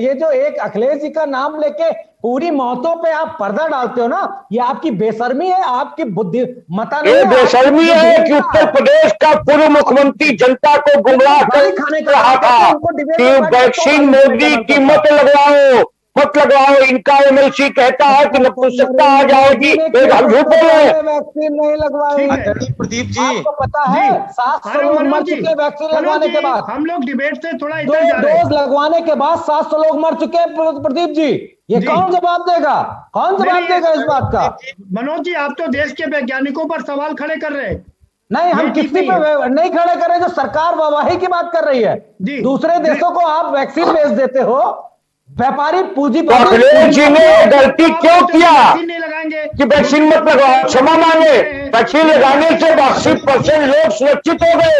ये जो एक अखिलेश जी का नाम लेके पूरी मौतों पे आप पर्दा डालते हो ना, ये आपकी बेशर्मी है, आपकी बुद्धि मता नहीं। ये बेशर्मी है कि उत्तर प्रदेश का पूर्व मुख्यमंत्री जनता को गुमराह कर रहा था कि वैक्सीन मोदी की मत लगवाओ, मत लगवाओ। इनका एमएलसी कहता है कि नपुंसकता आ जाएगी, एक हम झूठ बोल रहे हैं। वैक्सीन नहीं लगवाई। प्रदीप जी आपको पता है 700 लोग मर चुके वैक्सीन लगवाने के बाद। हम लोग डिबेट से थोड़ा दो डोज लगवाने के बाद 700 लोग मर चुके हैं प्रदीप जी। ये कौन जवाब देगा? कौन जवाब देगा इस बात का? मनोज जी, आप तो देश के वैज्ञानिकों पर सवाल खड़े कर रहे हैं। नहीं, हम किसी पे नहीं खड़े कर रहे। जो सरकार वाहवाही की बात कर रही है, दूसरे देशों को आप वैक्सीन भेज देते हो, व्यापारी पूंजीपति। अखिलेश जी ने गलती क्यों किया कि वैक्सीन मत लगाओ? क्षमा मांगे। वैक्सीन लगाने से 80% लोग सुरक्षित हो गए।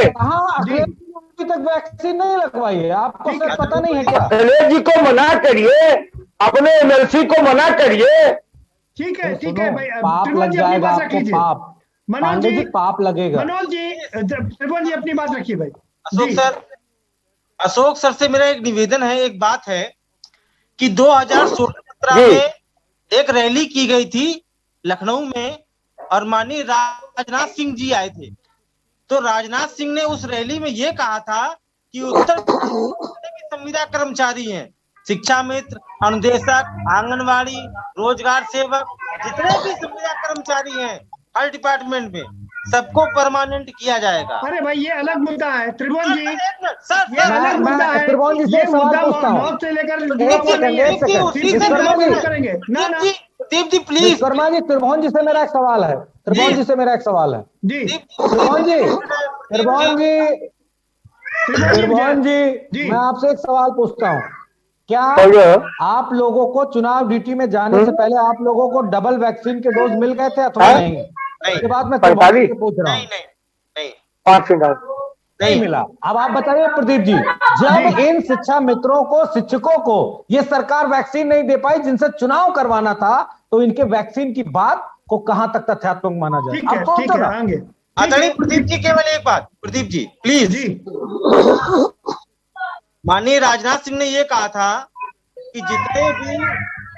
अभी तक वैक्सीन नहीं लगवाई है, आपको सर पता नहीं है क्या? अखिलेश जी को मना करिए, अपने एमएलसी को मना करिए। ठीक है भाई, पाप लग जाएगा आपको, पाप। पांडे जी, पाप लगेगा। मनोज जी, त्रिभुवन जी अपनी बात रखिए भाई। अशोक सर से मेरा एक निवेदन है, एक बात है कि 2016-17 में एक रैली की गई थी लखनऊ में और माननीय राजनाथ सिंह जी आए थे। तो राजनाथ सिंह ने उस रैली में ये कहा था कि उत्तर प्रदेश के संविदा कर्मचारी हैं, शिक्षा मित्र, अनुदेशक, आंगनवाड़ी, रोजगार सेवक, जितने भी संविदा कर्मचारी हैं हर डिपार्टमेंट में, सबको परमानेंट किया जाएगा। अरे भाई, ये अलग मुद्दा है त्रिभुवन जी, सर ये अलग मुद्दा है। त्रिभुवन जी से सवाल पूछता हूं, मौत से लेकर करेंगे ना ना। दीप जी प्लीज। विश्वकर्मा जी, त्रिभुवन जी से मेरा एक सवाल है। त्रिभुवन जी से मेरा एक सवाल है जी। त्रिभुवन जी, मैं आपसे एक सवाल पूछता हूँ। क्या आप लोगों को चुनाव ड्यूटी में जाने से पहले आप लोगों को डबल वैक्सीन के डोज मिल गए थे अथवा नहीं? इसके बाद मैं पूछ रहा हूँ। नहीं मिला। अब आप बताइए प्रदीप जी, जब इन शिक्षा मित्रों को, शिक्षकों को ये सरकार वैक्सीन नहीं दे पाई जिनसे चुनाव करवाना था, तो इनके वैक्सीन की बात को कहां तक तथ्यात्मक माना जाए? आदरणीय प्रदीप जी, केवल एक बात, प्रदीप जी प्लीज जी। माननीय राजनाथ सिंह ने ये कहा था कि जितने भी।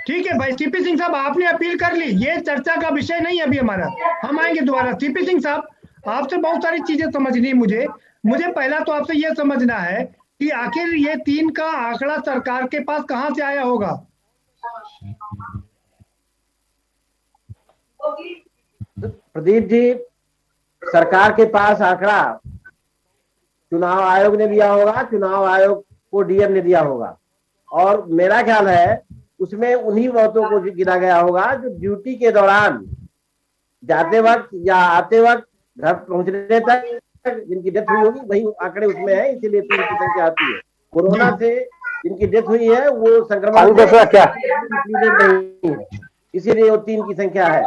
ठीक है भाई, सीपी सिंह साहब, आपने अपील कर ली, ये चर्चा का विषय नहीं है अभी हमारा, हम आएंगे दोबारा। सीपी सिंह साहब, आपसे बहुत सारी चीजें समझनी है मुझे पहला तो आपसे ये समझना है कि आखिर ये 3 का आंकड़ा सरकार के पास कहां से आया होगा? प्रदीप जी, सरकार के पास आंकड़ा चुनाव आयोग ने दिया होगा, चुनाव आयोग को डीएम ने दिया होगा, और मेरा ख्याल है उसमें उन्हीं मौतों को गिना गया होगा जो ड्यूटी के दौरान जाते वक्त या आते वक्त घर पहुंचने तक जिनकी डेथ हुई होगी, वही आंकड़े उसमें है, इसीलिए 3 की संख्या आती है। कोरोना से जिनकी डेथ हुई है वो संक्रमण नहीं है, इसीलिए वो 3 की संख्या है।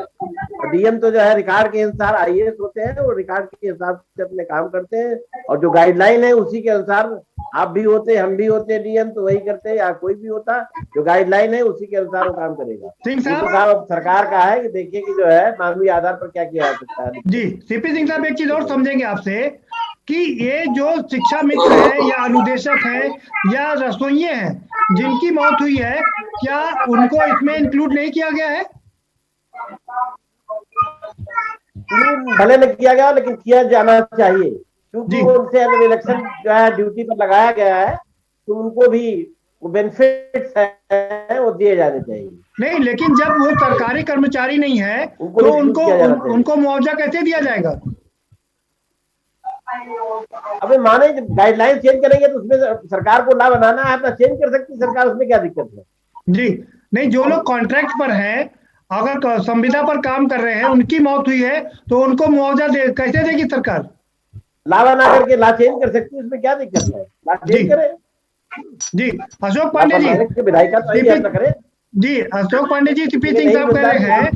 डीएम तो जो है रिकॉर्ड के अनुसार आईएएस होते हैं, वो रिकॉर्ड के हिसाब से अपने काम करते हैं, और जो गाइडलाइन है उसी के अनुसार आप भी होते, हम भी होते, डीएम तो वही करते, या कोई भी होता, जो गाइडलाइन है उसी के अनुसार वो काम करेगा। तो काम सरकार का है कि देखिए कि जो है मानवीय आधार पर क्या किया जा सकता है। जी सीपी सिंह साहब, एक चीज और समझेंगे आपसे कि ये जो शिक्षा मित्र है या अनुदेशक है या रसोइये हैं जिनकी मौत हुई है, क्या उनको इसमें इंक्लूड नहीं किया गया है? भले नहीं किया गया, लेकिन किया जाना चाहिए, क्योंकि उनसे इलेक्शन जो है ड्यूटी पर लगाया गया है, तो उनको भी वो बेनिफिट्स है वो दिए जाने चाहिए। नहीं, लेकिन जब वो सरकारी कर्मचारी नहीं है तो उनको मुआवजा कैसे दिया जाएगा? अबे माने गाइडलाइन चेंज करेंगे तो उसमें सरकार को लाभ बनाना है, अपना चेंज कर सकती है सरकार, उसमें क्या दिक्कत है? जी नहीं, जो लोग कॉन्ट्रैक्ट पर हैं, अगर संविदा पर काम कर रहे हैं, उनकी मौत हुई है तो उनको मुआवजा कैसे देगी सरकार? ला बना करके ला चेंज कर सकती है, उसमें क्या दिक्कत है? ला चेंज करे। जी अशोक पांडे जी, विधायिका तो करे। जी अशोक पांडे जी, सीपी सिंह साहब कह रहे हैं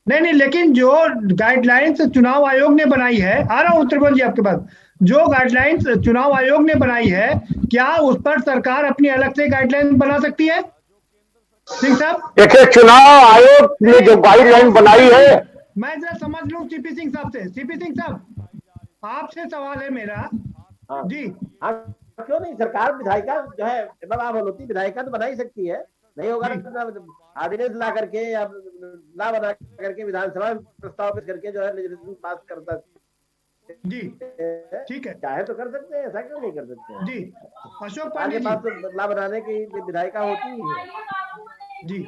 नहीं, लेकिन जो गाइडलाइंस चुनाव आयोग ने बनाई है, आ रहा हूँ त्रिभुवन जी आपके पास, जो गाइडलाइंस चुनाव आयोग ने बनाई है, क्या उस पर सरकार अपनी अलग से गाइडलाइन बना सकती है? सिंह साहब देखिए, चुनाव आयोग ने जो गाइडलाइन बनाई है, मैं जरा समझ लूं सीपी सिंह साहब से। सीपी सिंह साहब, आपसे सवाल है मेरा। जी क्यों नहीं, सरकार विधायिका जो है होती, विधायिका तो बना ही सकती है, नहीं होगा ऑर्डिनेंस ला करके या ला बना करके विधानसभा प्रस्ताव पेश करके जो है लेजिस्लेशन पास करता। जी ठीक है, चाहे तो कर सकते हैं, ऐसा क्यों नहीं कर सकते हैं? जी अशोक पांडे जी, पास तो ला बनाने की विधायिका होती है। जी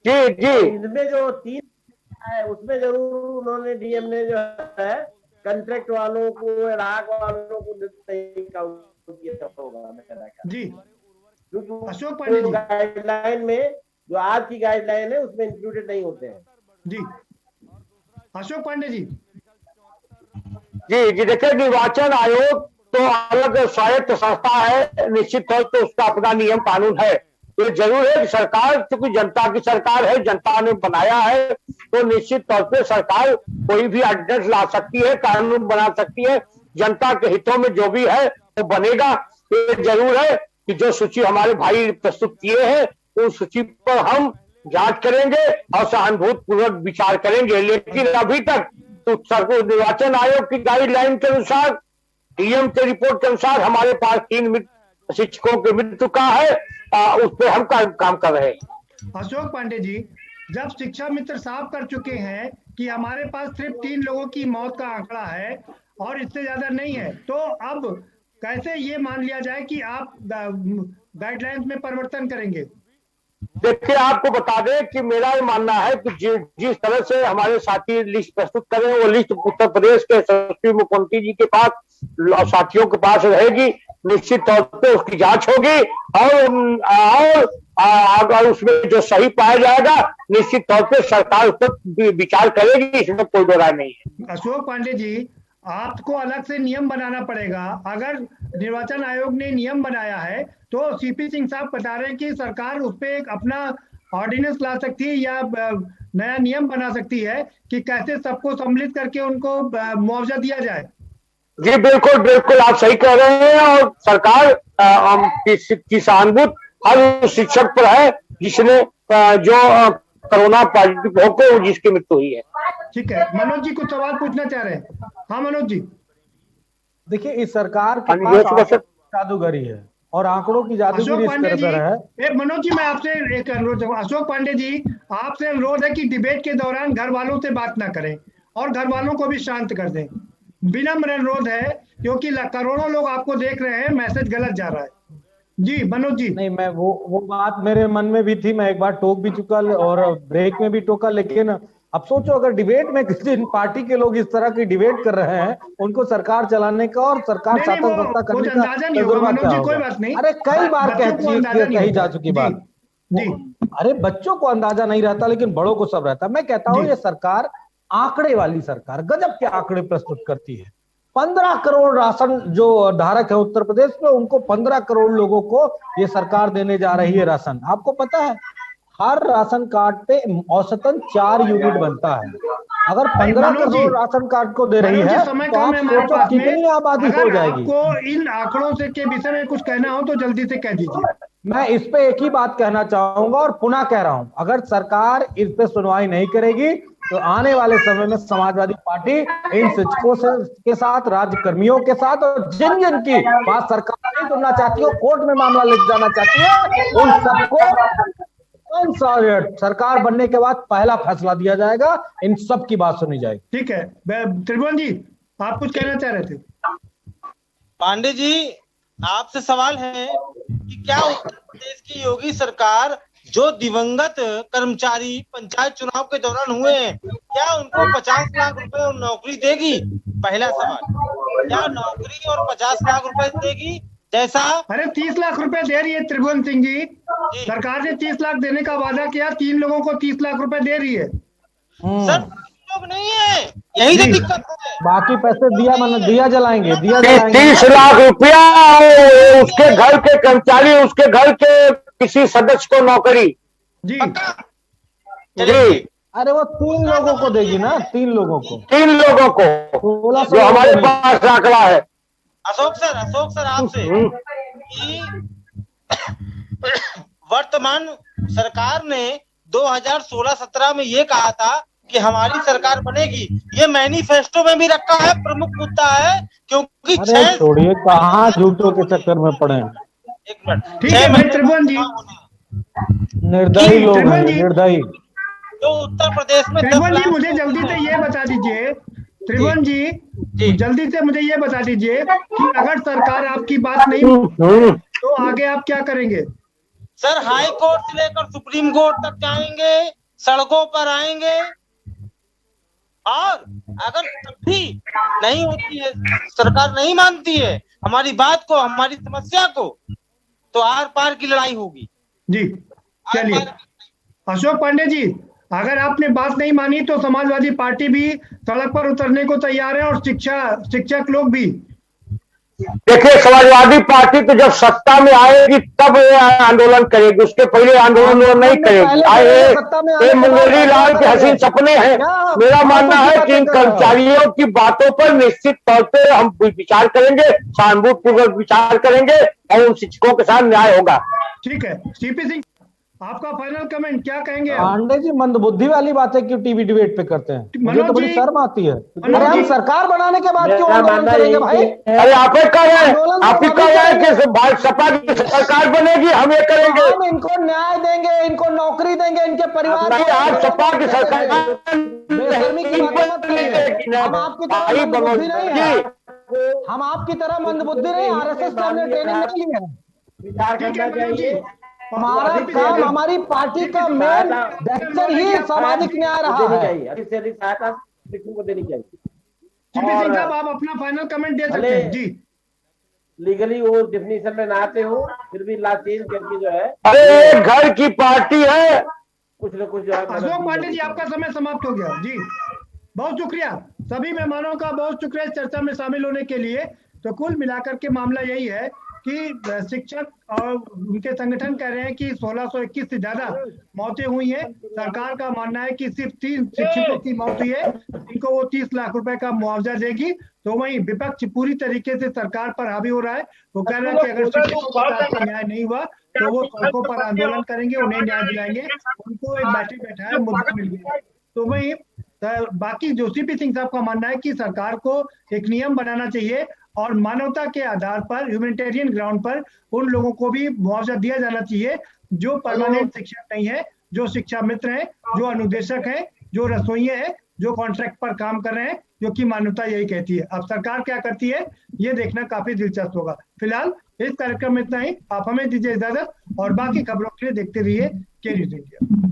जी जी इनमें जो 3 है उसमें जरूर उन्होंने डीएम ने जो है कंट्रैक्ट वालों को, राग वालों को नहीं काउंट किया होगा मेरा ख्याल। जी क्योंकि अशोक पांडे जी गाइडलाइन में जो आज की गाइडलाइन है उसमें इंक्लूडेड नहीं होते हैं। जी अशोक पांडे जी जी देखिए, निर्वाचन आयोग तो अलग स्वायत्त संस्था है, निश्चित तौर पे उसका अपना नियम कानून है। तो जरूर है कि सरकार, क्योंकि जनता की सरकार है, जनता ने बनाया है, तो निश्चित तौर पे सरकार कोई भी ऑर्डिनेंस ला सकती है, कानून बना सकती है। जनता के हितों में जो भी है वो बनेगा। ये जरूर है कि जो सूची हमारे भाई प्रस्तुत किए हैं उस सूची पर हम जांच करेंगे और सहानुभूति पूर्वक विचार करेंगे। लेकिन अभी तक तो निर्वाचन आयोग की गाइडलाइन के अनुसार, डीएम के रिपोर्ट के अनुसार हमारे पास 3 शिक्षकों की मृत्यु का है, उस पर हम काम कर रहे हैं। अशोक पांडे जी, जब शिक्षा मित्र साफ कर चुके हैं कि हमारे पास सिर्फ 3 लोगों की मौत का आंकड़ा है और इससे ज्यादा नहीं है, तो अब कैसे ये मान लिया जाए कि आप गाइडलाइंस में परिवर्तन करेंगे? देखिए, आपको बता दें कि मेरा ये मानना है कि जिस तरह से हमारे साथी लिस्ट प्रस्तुत करें, वो लिस्ट उत्तर प्रदेश के यशस्वी मुख्यमंत्री जी के पास, साथियों के पास रहेगी। निश्चित तौर पे उसकी जांच होगी और अगर उसमें जो सही पाया जाएगा, निश्चित तौर पे सरकार उस पर विचार करेगी, इसमें कोई दो राय नहीं है। अशोक पांडे जी, आपको अलग से नियम बनाना पड़ेगा। अगर निर्वाचन आयोग ने नियम बनाया है तो सीपी सिंह साहब बता रहे हैं कि सरकार उस पर एक अपना ऑर्डिनेंस ला सकती है या नया नियम बना सकती है कि कैसे सबको सम्मिलित करके उनको मुआवजा दिया जाए। जी बिल्कुल बिल्कुल, आप सही कह रहे हैं। और सरकार की सहानुभूति हर शिक्षक पर है जिसने जो कोरोना पॉजिटिव होकर जिसकी मृत्यु हुई है। ठीक है, मनोज जी कुछ सवाल पूछना चाह रहे हैं? हाँ मनोज जी। देखिए, इस सरकार के पास जादूगरी है और आंकड़ों की जादूगरी इस तरह है। मनोज जी, मैं आपसे एक अनुरोध, अशोक पांडे जी आपसे अनुरोध है कि डिबेट के दौरान घर वालों से बात ना करें और घर वालों को भी शांत कर दें। विनम्र अनुरोध है, क्योंकि करोड़ों लोग आपको देख रहे हैं, मैसेज गलत जा रहा है। जी मनोज जी। नहीं, मैं वो बात मेरे मन में भी थी, मैं एक बार टोक भी चुका और ब्रेक में भी टोका, लेकिन अब सोचो अगर डिबेट में किसी पार्टी के लोग इस तरह की डिबेट कर रहे हैं, उनको सरकार चलाने का और सरकार शासन सत्ता करने का तजुर्बा क्या होगा? अरे कई बार कही जा चुकी बात। अरे बच्चों को अंदाजा नहीं रहता, लेकिन बड़ों को सब रहता। मैं कहता हूँ ये सरकार आंकड़े वाली सरकार, गजब के आंकड़े प्रस्तुत करती है। 15 करोड़ राशन जो धारक है उत्तर प्रदेश में, उनको 15 करोड़ लोगों को ये सरकार देने जा रही है राशन। आपको पता है हर राशन कार्ड पे औसतन 4 यूनिट बनता है। अगर 15 करोड़ राशन कार्ड को दे रही है तो आप सोचो कितनी आबादी हो जाएगी। आपको इन आंकड़ों से के विषय में कुछ कहना हो तो जल्दी से कह दीजिए। मैं इस पे एक ही बात कहना चाहूंगा और पुनः कह रहा हूं, अगर सरकार इस पे सुनवाई नहीं करेगी तो आने वाले समय में समाजवादी पार्टी इन शिक्षकों के साथ, राज्य कर्मियों के साथ और जिन जिन की बात सरकार नहीं सुनना चाहती हो, कोर्ट में मामला ले जाना चाहती है, उन सबको सरकार बनने के बाद पहला फैसला दिया जाएगा, इन सब की बात सुनी जाएगी। ठीक है, त्रिभुवन जी आप कुछ कहना चाह रहे थे? पांडे जी, आपसे सवाल है कि क्या उत्तर प्रदेश की योगी सरकार जो दिवंगत कर्मचारी पंचायत चुनाव के दौरान हुए हैं, क्या उनको 50 लाख रुपए नौकरी देगी? पहला सवाल, क्या नौकरी और 50 लाख रुपए देगी? जैसा अरे 30 लाख रुपए दे रही है त्रिभुवन सिंह जी, सरकार ने 30 लाख देने का वादा किया, 3 लोगों को 30 लाख रुपए दे रही है। सर लोग नहीं है, यही तो दिक्कत है। बाकी पैसे दिया जलाएंगे, 30 लाख रुपया उसके घर के कर्मचारी, उसके घर के किसी सदस्य को नौकरी। जी जी, अरे वो 3 लोगों को देगी ना, 3 लोगों को, 3 लोगों को जो हमारे पास आंकड़ा है। अशोक सर आपसे कि वर्तमान सरकार ने 2016-17 में ये कहा था कि हमारी सरकार बनेगी, ये मैनिफेस्टो में भी रखा है, प्रमुख मुद्दा है, क्योंकि छोड़िए कहाँ झूठों के चक्कर में पड़े। एक मिनट, ठीक है भाई त्रिभुवन जी, निर्दयी लोग हैं, निर्दयी। तो उत्तर प्रदेश में त्रिभुवन जी मुझे जल्दी से ये बता दीजिए, त्रिभुवन जी जल्दी से मुझे ये बता दीजिए कि अगर सरकार आपकी बात नहीं तो आगे आप क्या करेंगे? सर हाई कोर्ट से लेकर सुप्रीम कोर्ट तक जाएंगे, सड़कों पर आएंगे, और अगर तब भी नहीं होती है, सरकार नहीं मानती है हमारी बात को, हमारी समस्या को, तो आर पार की लड़ाई होगी। जी चलिए अशोक पांडे जी, अगर आपने बात नहीं मानी तो समाजवादी पार्टी भी सड़क पर उतरने को तैयार है और शिक्षक लोग भी। देखिए, समाजवादी पार्टी तो जब सत्ता में आएगी तब ये आंदोलन करेगी, उसके पहले आंदोलन नहीं करेगी। ये मंगोली लाल के हसीन सपने हैं। मेरा मानना है कि इन कर्मचारियों की बातों पर निश्चित तौर पे हम विचार करेंगे, सहानुभूतिपूर्वक विचार करेंगे और उन शिक्षकों के साथ न्याय होगा। ठीक है, सीपी सिंह आपका फाइनल कमेंट क्या कहेंगे? पांडे जी मंदबुद्धि वाली बातें क्यों टीवी डिबेट पे करते हैं? मुझे तो बड़ी शर्म आती है। अरे हम सरकार बनाने के बाद क्यों आंदोलन करेंगे भाई? अरे आप ही कह रहे हैं कि सपा की सरकार बनेगी, हम ये करेंगे, हम इनको न्याय देंगे, इनको नौकरी देंगे, इनके परिवार को। आज सपा की सरकार बेशर्मी की बात मत करिए। हम आपकी तरह मंदबुद्धि नहीं है, हम आपकी तरह मंदबुद्धि नहीं, आरएसएस से हमने ट्रेनिंग नहीं ली है। विचार करना चाहिए। हमारा काम, हमारी पार्टी का मेन वेक्टर ही सामाजिक न्याय रहा है। अधिक से अधिक सहायता शिक्षकों को देनी चाहिए। सीपी सिंह साहब आप अपना फाइनल कमेंट दे सकते हैं जी। लीगली वो डिफिनीशन में ना आते हो, फिर भी ला चेंज करके जो है, अरे घर की पार्टी है, कुछ न कुछ जो है। अशोक पांडे जी आपका समय समाप्त हो गया जी, बहुत शुक्रिया सभी मेहमानों का, बहुत शुक्रिया इस चर्चा में शामिल होने के लिए। तो कुल मिलाकर के मामला यही है कि शिक्षक और उनके संगठन कह रहे हैं कि 1621 से ज्यादा मौतें हुई हैं। सरकार का मानना है कि सिर्फ 3 शिक्षकों की मौत हुई है, इनको वो 30 लाख रुपए का मुआवजा देगी। तो वहीं विपक्ष पूरी तरीके से सरकार पर हावी हो रहा है। वो कह रहे हैं कि अगर शिक्षकों के साथ न्याय नहीं हुआ तो वो सड़कों पर आंदोलन करेंगे, उन्हें न्याय दिलाएंगे। उनको एक बैठा है, मुद्दा मिल गया। तो वहीं बाकी जो सीपी सिंह साहब का मानना है कि सरकार को एक नियम बनाना चाहिए और मानवता के आधार पर, ह्यूमैनिटेरियन ग्राउंड पर उन लोगों को भी मुआवजा दिया जाना चाहिए जो परमानेंट शिक्षक नहीं है, जो शिक्षा मित्र हैं, जो अनुदेशक हैं, जो रसोइये हैं, जो कॉन्ट्रैक्ट पर काम कर रहे हैं, क्योंकि मान्यता यही कहती है। अब सरकार क्या करती है ये देखना काफी दिलचस्प होगा। फिलहाल इस कार्यक्रम में इतना ही, आप हमें दीजिए इजाजत और बाकी खबरों के लिए देखते रहिए के न्यूज़ इंडिया।